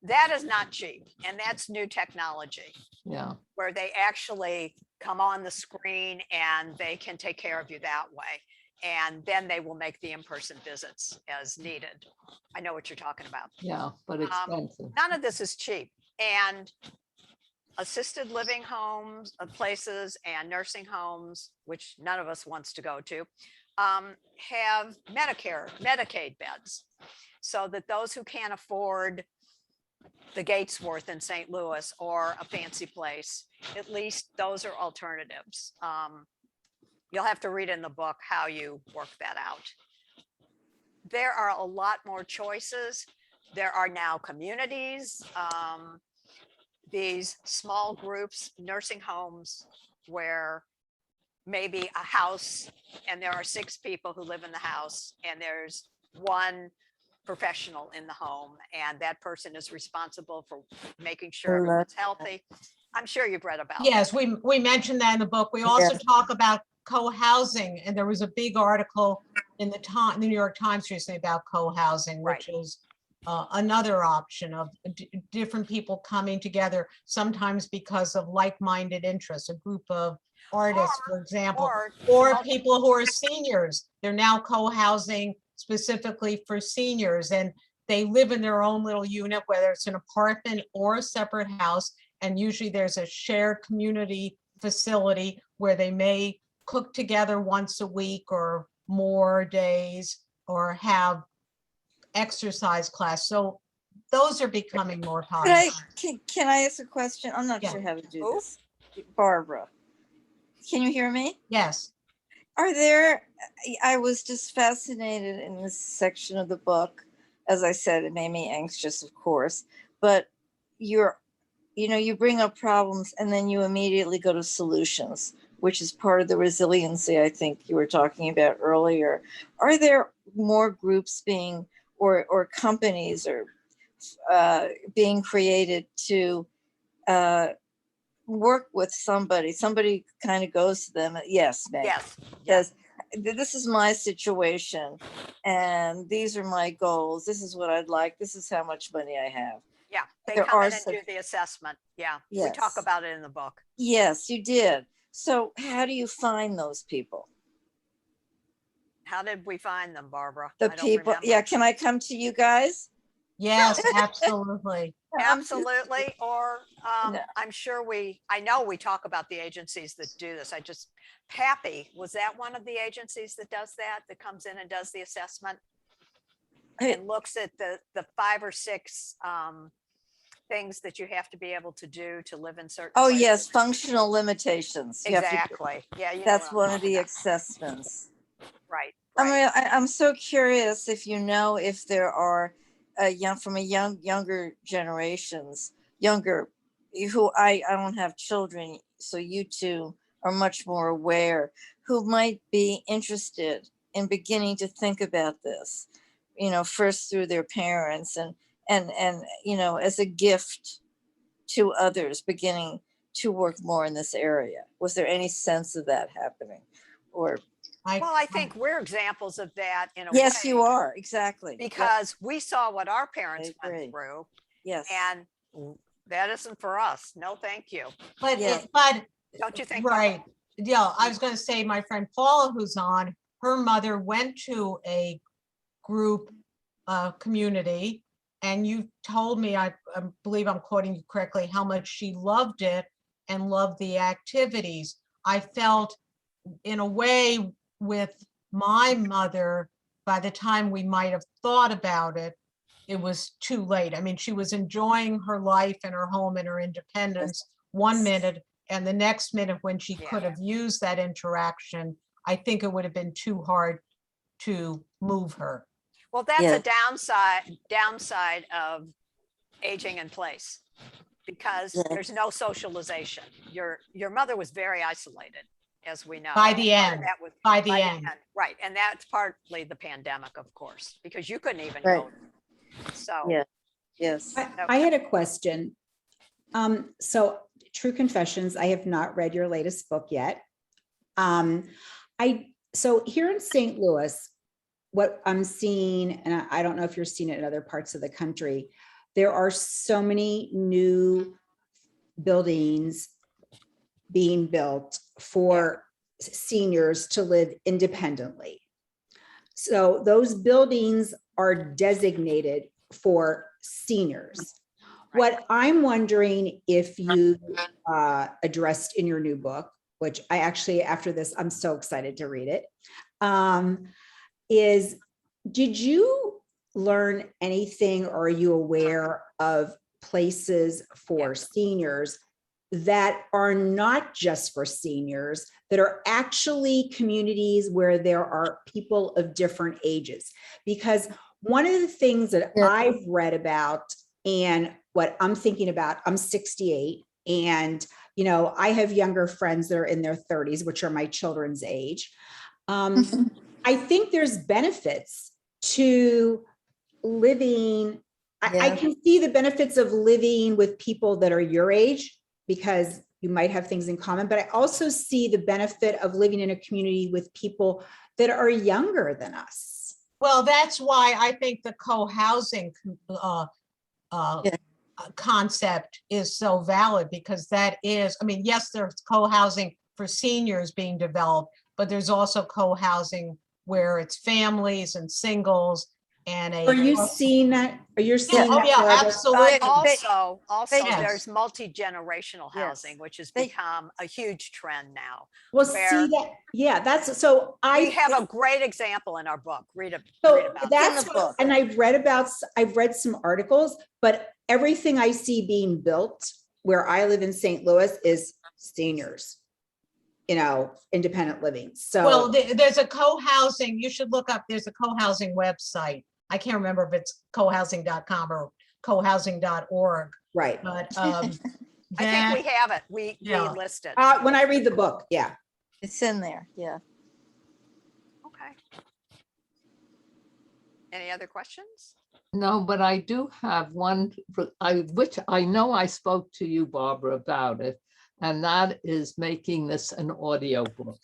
That is not cheap. And that's new technology Yeah, where they actually come on the screen and they can take care of you that way. And then they will make the in-person visits as needed. I know what you're talking about. yeah, but expensive. None of this is cheap. And assisted living homes, places and nursing homes, which none of us wants to go to, have Medicaid beds. So that those who can't afford the Gatesworth in St. Louis or a fancy place, at least those are alternatives. You'll have to read in the book how you work that out. There are a lot more choices. There are now communities, these small groups, nursing homes where maybe a house and there are 6 people who live in the house and there's one professional in the home and that person is responsible for making sure I love everyone's healthy. I'm sure you've read about. Yes, we mentioned that in the book. We also Yeah. talk about co-housing, and there was a big article in the New York Times recently about co-housing, which is another option of different people coming together, sometimes because of like-minded interests, a group of artists, for example, or people who are seniors. They're now co-housing specifically for seniors, and they live in their own little unit, whether it's an apartment or a separate house. And usually there's a shared community facility where they may cook together once a week or more days, or have exercise class. So those are becoming more popular. Can I ask a question? I'm not Yeah. sure how to do Who? this. Barbara, can you hear me? Yes. Are there, I was just fascinated in this section of the book. As I said, it made me anxious, of course, but you bring up problems and then you immediately go to solutions, which is part of the resiliency I think you were talking about earlier. Are there more groups being, or companies or being created to work with somebody kind of goes to them, yes, Meg, Yes. says, this is my situation and these are my goals, this is what I'd like, this is how much money I have. Yeah. They There come are in and such- do the assessment. Yeah. We Yes. talk about it in the book. Yes, you did. So how do you find those people? How did we find them, Barbara? The I don't people, remember. yeah, can I come to you guys? Yes, absolutely. I'm just- Absolutely. Or No. I'm sure I know we talk about the agencies that do this. Pappy, was that one of the agencies that does that comes in and does the assessment and looks at the 5 or 6 things that you have to be able to do to live in certain Oh, places? yes, functional limitations. You have to- Exactly. Yeah. you know That's what I'm one of the talking assessments. about. Right. I mean, Right. I'm so curious if you know if there are younger generations, who I don't have children, so you two are much more aware, who might be interested in beginning to think about this, first through their parents and as a gift to others, beginning to work more in this area. Was there any sense of that happening? Or Well, I think we're examples of that in a yes, way. you are, exactly. Yep, Because we saw what our parents I agree. went through, yes. and that isn't for us. No, thank you. But, Yeah. but, Don't you think? Barbara? right. Yeah, I was going to say, my friend Paula, who's on, her mother went to a group community, and you told me, I believe I'm quoting you correctly, how much she loved it and loved the activities. I felt in a way with my mother, by the time we might have thought about it, it was too late. I mean, she was enjoying her life and her home and her independence one minute, and the next minute when she Yeah. could have used that interaction, I think it would have been too hard to move her. Well, that's Yeah. a downside of aging in place, because Yeah. there's no socialization. Your mother was very isolated, as we know. By the Part of end, that was- by the end. Right. And that's partly the pandemic, of course, because you couldn't even Right. go. So Yeah. Yes. I had a question. So True Confessions, I have not read your latest book yet. So here in St. Louis, what I'm seeing, and I don't know if you're seeing it in other parts of the country, there are so many new buildings being built for seniors to live independently. So those buildings are designated for seniors. What I'm wondering if you addressed in your new book, which I actually, after this, I'm so excited to read it, is did you learn anything or are you aware of places for seniors that are not just for seniors, that are actually communities where there are people of different ages? Because one of the things that I've read about and what I'm thinking about, I'm 68 and, you know, I have younger friends that are in their 30s, which are my children's age. I think there's benefits to living. I can see the benefits of living with people that are your age because you might have things in common, but I also see the benefit of living in a community with people that are younger than us. Well, that's why I think the co-housing concept is so valid, because that is, I mean, yes, there's co-housing for seniors being developed, but there's also co-housing where it's families and singles and Are you seeing that? Are you seeing oh that? yeah, Barbara? absolutely. Also, Yes. there's multi-generational housing, Yes. which has They- become a huge trend now. Well, where- see that, yeah, that's, so We have a great example in our book. Read so about it. that's, the book. and I've read some articles, but everything I see being built where I live in St. Louis is seniors, you know, independent living. Well, So, there's a co-housing, you should look up, there's a co-housing website. I can't remember if it's cohousing.com or cohousing.org, right. but I think that, we have it. We Yeah. listed. When I read the book, yeah. It's in there. Yeah. Okay. Any other questions? No, but I do have one, which I know I spoke to you, Barbara, about it, and that is making this an audio book.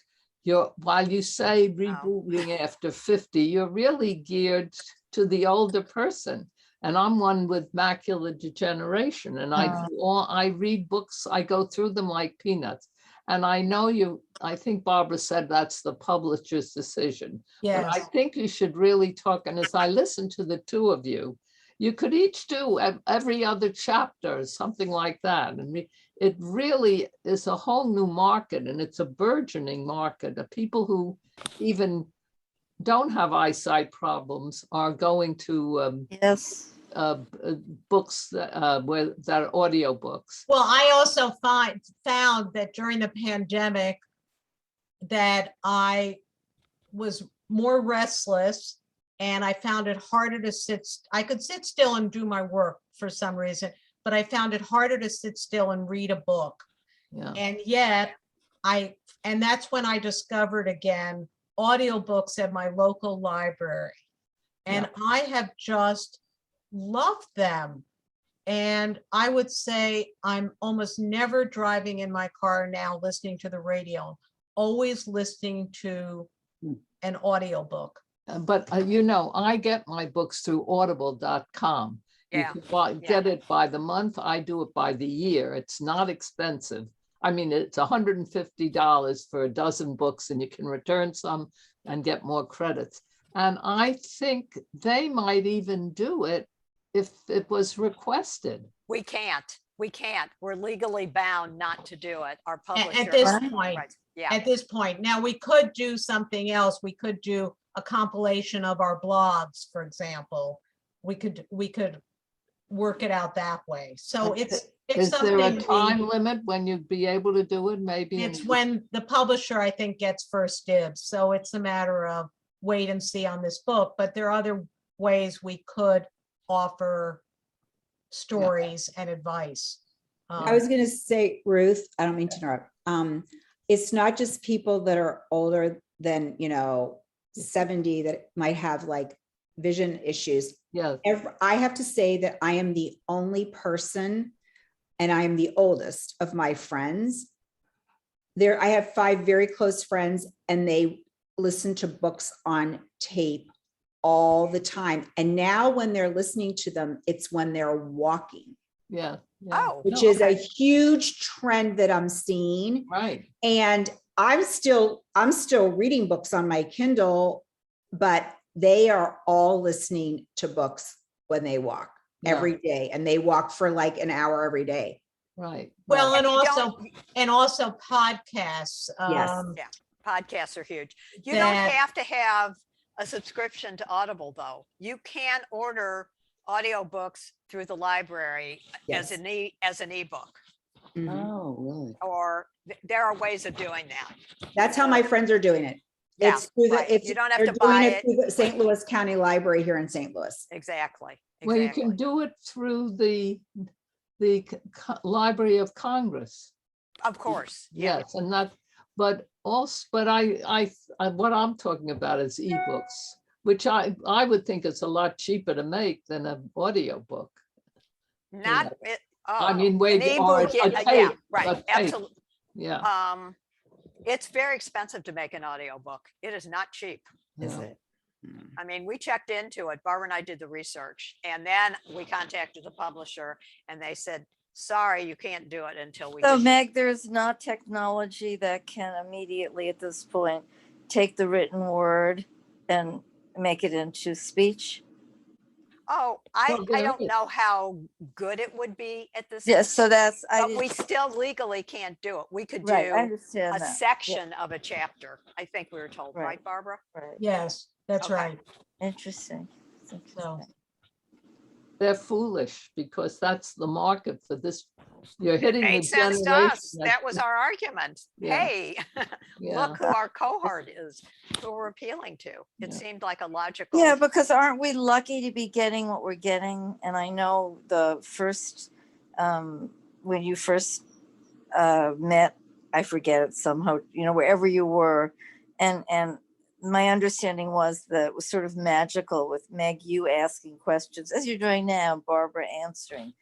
While you say rebooting after 50, you're really geared to the older person. And I'm one with macular degeneration, and I read books, I go through them like peanuts. And I know I think Barbara said that's the publisher's decision. But I yes, think you should really talk, and as I listen to the two of you, you could each do every other chapter, something like that. And it really is a whole new market, and it's a burgeoning market of people who even don't have eyesight problems are going to Yes. books that are audio books. well, I also found that during the pandemic that I was more restless and I found it harder to I could sit still and do my work for some reason, but I found it harder to sit still and read a book. Yeah. And yet and that's when I discovered again audiobooks at my local library. And I have just loved them. And I would say I'm almost never driving in my car now listening to the radio, always listening to an audiobook. But you know, I get my books through audible.com. You Yeah. can get it by the month. I do it by the year. It's not expensive. I mean, it's $150 for a dozen books, and you can return some and get more credits. And I think they might even do it if it was requested. We can't. We're legally bound not to do it. Our publisher. At this Right. point, Right. Yeah. at this point. Now, we could do something else. We could do a compilation of our blogs, for example. We could work it out that way. So it's Is there a something time limit when you'd be able to do it? Maybe it's when the publisher, I think, gets first dibs. So it's a matter of wait and see on this book, but there are other ways we could offer stories and advice. I was going to say, Ruth, I don't mean to interrupt. It's not just people that are older than, 70 that might have like vision issues. Yes, I have to say that I am the only person, and I am the oldest of my friends. I have 5 very close friends, and they listen to books on tape all the time. And now when they're listening to them, it's when they're walking, yeah. Yeah. Oh. which no, is a okay. huge trend that I'm seeing. Right. And I'm still reading books on my Kindle, but they are all listening to books when they walk Yeah. every day, and they walk for like an hour every day. Right. Well, right. and You also, don't- and also podcasts. Yes. Podcasts are huge. You don't That- have to have a subscription to Audible, though. You can order audiobooks through the library Yes. as an ebook, Mhm. Oh, really? or there are ways of doing that. That's how my friends are doing it. Yeah, It's through right. the, You don't have they're to doing buy it it. through the St. Louis County Library here in St. Louis. Exactly. Well, you Exactly. can do it through the Library of Congress. Of course. Yeah. Yes, and that, but also, but I what I'm talking about is ebooks, which I would think it's a lot cheaper to make than an audio book. Not it. I Oh, mean, an wait, or ebook. a Yeah, tape, right. a tape. Absolutely. Yeah. It's very expensive to make an audiobook. It is not cheap. Is yeah. it? Mm. I mean, we checked into it. Barbara and I did the research, and then we contacted the publisher, and they said, "Sorry, you can't do it until we." So issue." Meg, there's not technology that can immediately at this point take the written word and make it into speech. Oh, Well, I there don't is. know how good it would be at this. Yes, so that's, I But we didn't, still legally can't do it. We could do right, I a understand that. Yeah, section of a chapter. I think we were told, Right. right, Barbara? right. Yes, that's Okay. right. Interesting. It's So, interesting. They're foolish because that's the market for this. You're hitting the Made sense to generation. us. That was our argument. Yeah. Hey, Yeah. look who our cohort is, who we're appealing to. It Yeah. seemed like a logical. Yeah, because aren't we lucky to be getting what we're getting? And I know the first, when you first met, I forget it somehow, wherever you were. And my understanding was that it was sort of magical with Meg, you asking questions as you're doing now, Barbara answering.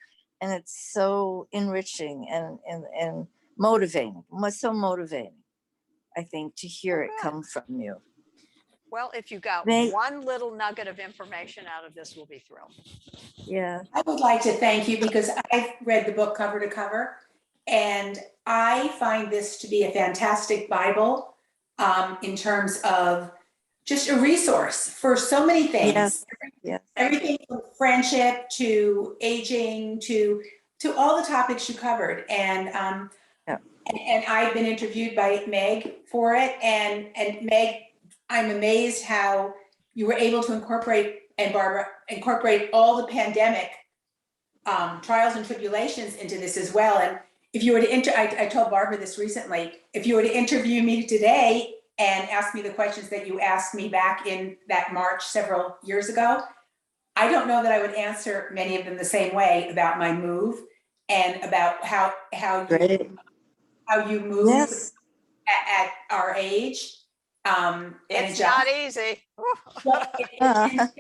And it's so enriching and motivating. What's so motivating, I think, to hear it come from you. Well, if you got They- one little nugget of information out of this, we'll be thrilled. Yeah. I would like to thank you because I've read the book cover to cover, and I find this to be a fantastic Bible in terms of just a resource for so many things. Yes. Yes. Everything from friendship to aging to all the topics you covered. And Yeah. and I've been interviewed by Meg for it, and Meg, I'm amazed how you were able to incorporate, and Barbara, incorporate all the pandemic trials and tribulations into this as well. And if you were to I told Barbara this recently, if you were to interview me today and ask me the questions that you asked me back in that March several years ago, I don't know that I would answer many of them the same way about my move and about how Great. you move Yes. at our age. And It's adjust. not easy. Well, the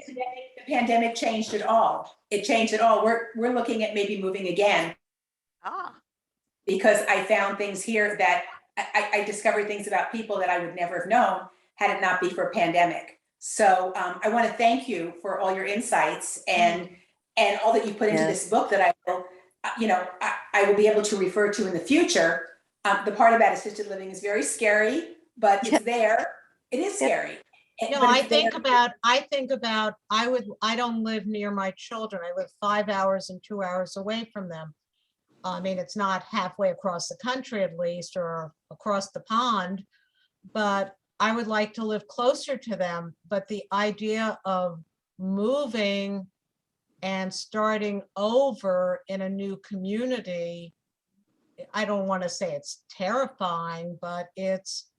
pandemic changed it all. It changed it all. We're looking at maybe moving again Ah, because I found things here that I discovered things about people that I would never have known had it not be for a pandemic. So I want to thank you for all your insights and all that you put into this book that I will, I will be able to refer to in the future. The part about assisted living is very scary, but it's there. It is scary. no, But I it's think there. about, I don't live near my children. I live 5 hours and 2 hours away from them. I mean, it's not halfway across the country at least, or across the pond, but I would like to live closer to them. But the idea of moving and starting over in a new community, I don't want to say it's terrifying, but it's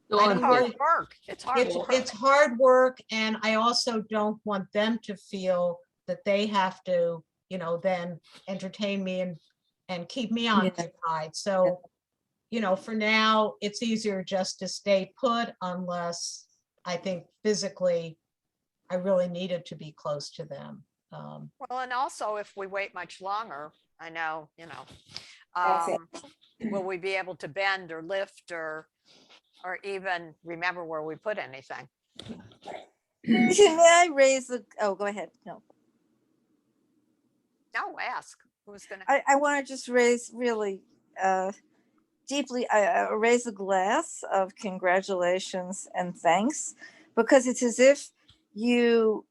it's don't hard really- work. It's hard work. it's hard work. And I also don't want them to feel that they have to, then entertain me and keep me occupied. So, for now, it's easier just to stay put unless I think physically I really needed to be close to them. Well, and also if we wait much longer, I know, That's it. will we be able to bend or lift or even remember where we put anything? May I raise the, oh, go ahead. No, No, ask. Who's gonna? I want to just raise really deeply, I raise a glass of congratulations and thanks, because it's as if you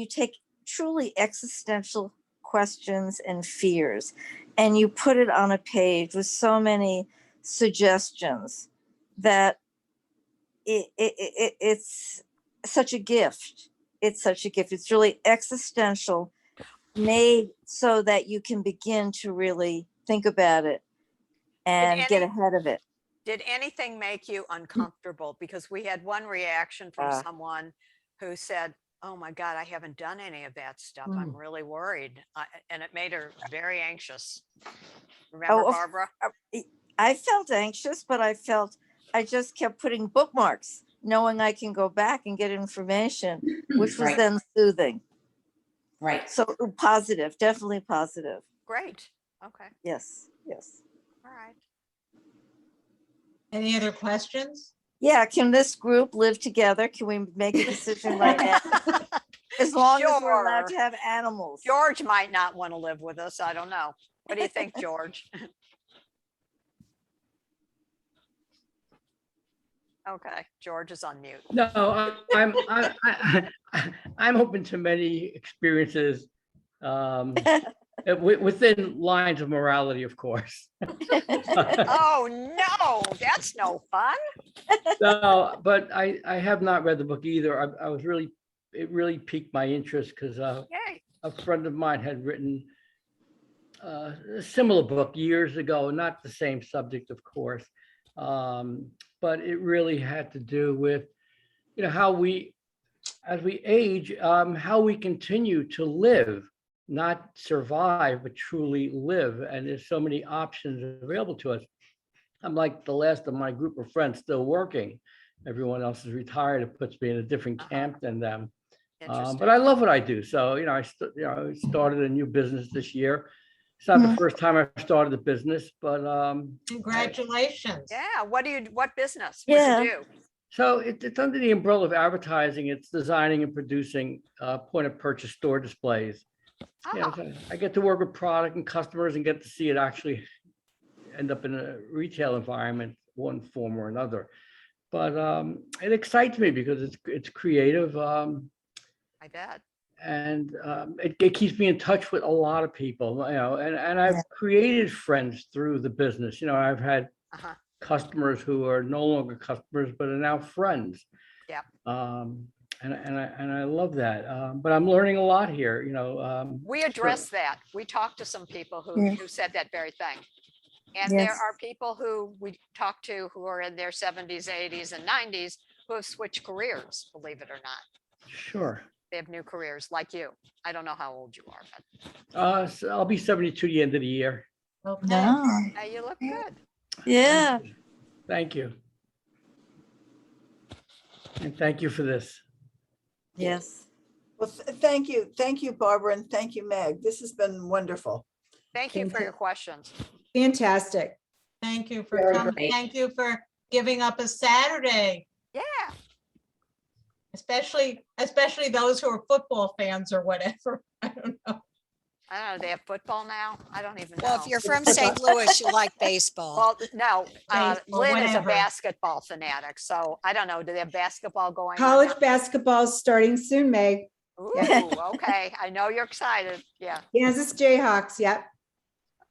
take truly existential questions and fears and you put it on a page with so many suggestions that it's such a gift. It's such a gift. It's really existential, made so that you can begin to really think about it and get any- ahead of it. Did anything make you uncomfortable? Because we had one reaction from Ah. someone who said, "Oh my God, I haven't done any of that stuff. I'm really worried," and it made her very anxious. Remember, Oh, Barbara? I felt anxious, but I just kept putting bookmarks, knowing I can go back and get information, which was Right. then soothing. Right. So positive, definitely positive. Great. Okay. Yes, yes. All right. Any other questions? Yeah, can this group live together? Can we make a decision right now? As long as we're allowed to Sure. have animals. George might not want to live with us. I don't know. What do you think, George? Okay, George is on mute. No, I'm open to many experiences within lines of morality, of course. Oh, no, that's no fun. No, but I have not read the book either. It really piqued my interest because Yay. a friend of mine had written a similar book years ago, not the same subject, of course. But it really had to do with, how we, as we age, how we continue to live, not survive, but truly live. And there's so many options available to us. I'm like the last of my group of friends still working. Everyone else is retired. It puts me in a different camp than them. Interesting. But I love what I do. So, I started a new business this year. It's not the first time I've started a business, but Congratulations. Yeah, what business? Yeah. What do you do? so it's under the umbrella of advertising. It's designing and producing point of purchase store displays. Oh, So I get to work with product and customers and get to see it actually end up in a retail environment, one form or another. But it excites me because it's creative. I bet. And it keeps me in touch with a lot of people, and I've created friends through the business. I've had Uh-huh. customers who are no longer customers, but are now friends. Yep. And I love that. But I'm learning a lot here, We addressed that. We talked to some people who said that very thing. And there Yes. are people who we talked to who are in their 70s, 80s, and 90s who have switched careers, believe it or not. Sure. They have new careers like you. I don't know how old you are, but So I'll be 72 the end of the year. Okay. No. you look good. Yeah. Thank you. And thank you for this. Yes. Well, thank you, Barbara, and thank you, Meg. This has been wonderful. Thank you for your questions. Fantastic. Thank you for Very coming. great. Thank you for giving up a Saturday, Yeah. especially those who are football fans or whatever. I don't know. I don't know. They have football now. I don't even know. Well, if you're from St. Louis, you like baseball. Well, no, Baseball, Lynn is a whatever. basketball fanatic, so I don't know. Do they have basketball going on? College basketball is starting soon, Meg. Ooh, Yeah. okay. I know you're excited. Yeah, Kansas Jayhawks, yep.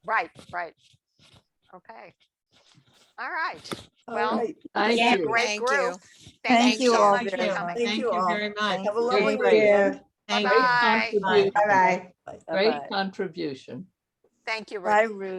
right. Okay. All right. All Well, right. Thank Yeah. you. great Thank group. you. Thank you so all much for very coming. much. Thank you very much. Have a lovely Thank weekend. Thank Bye. you. Great contribution. Bye-bye. Great Bye-bye. contribution. Thank you, Ruth. Bye, Ruth.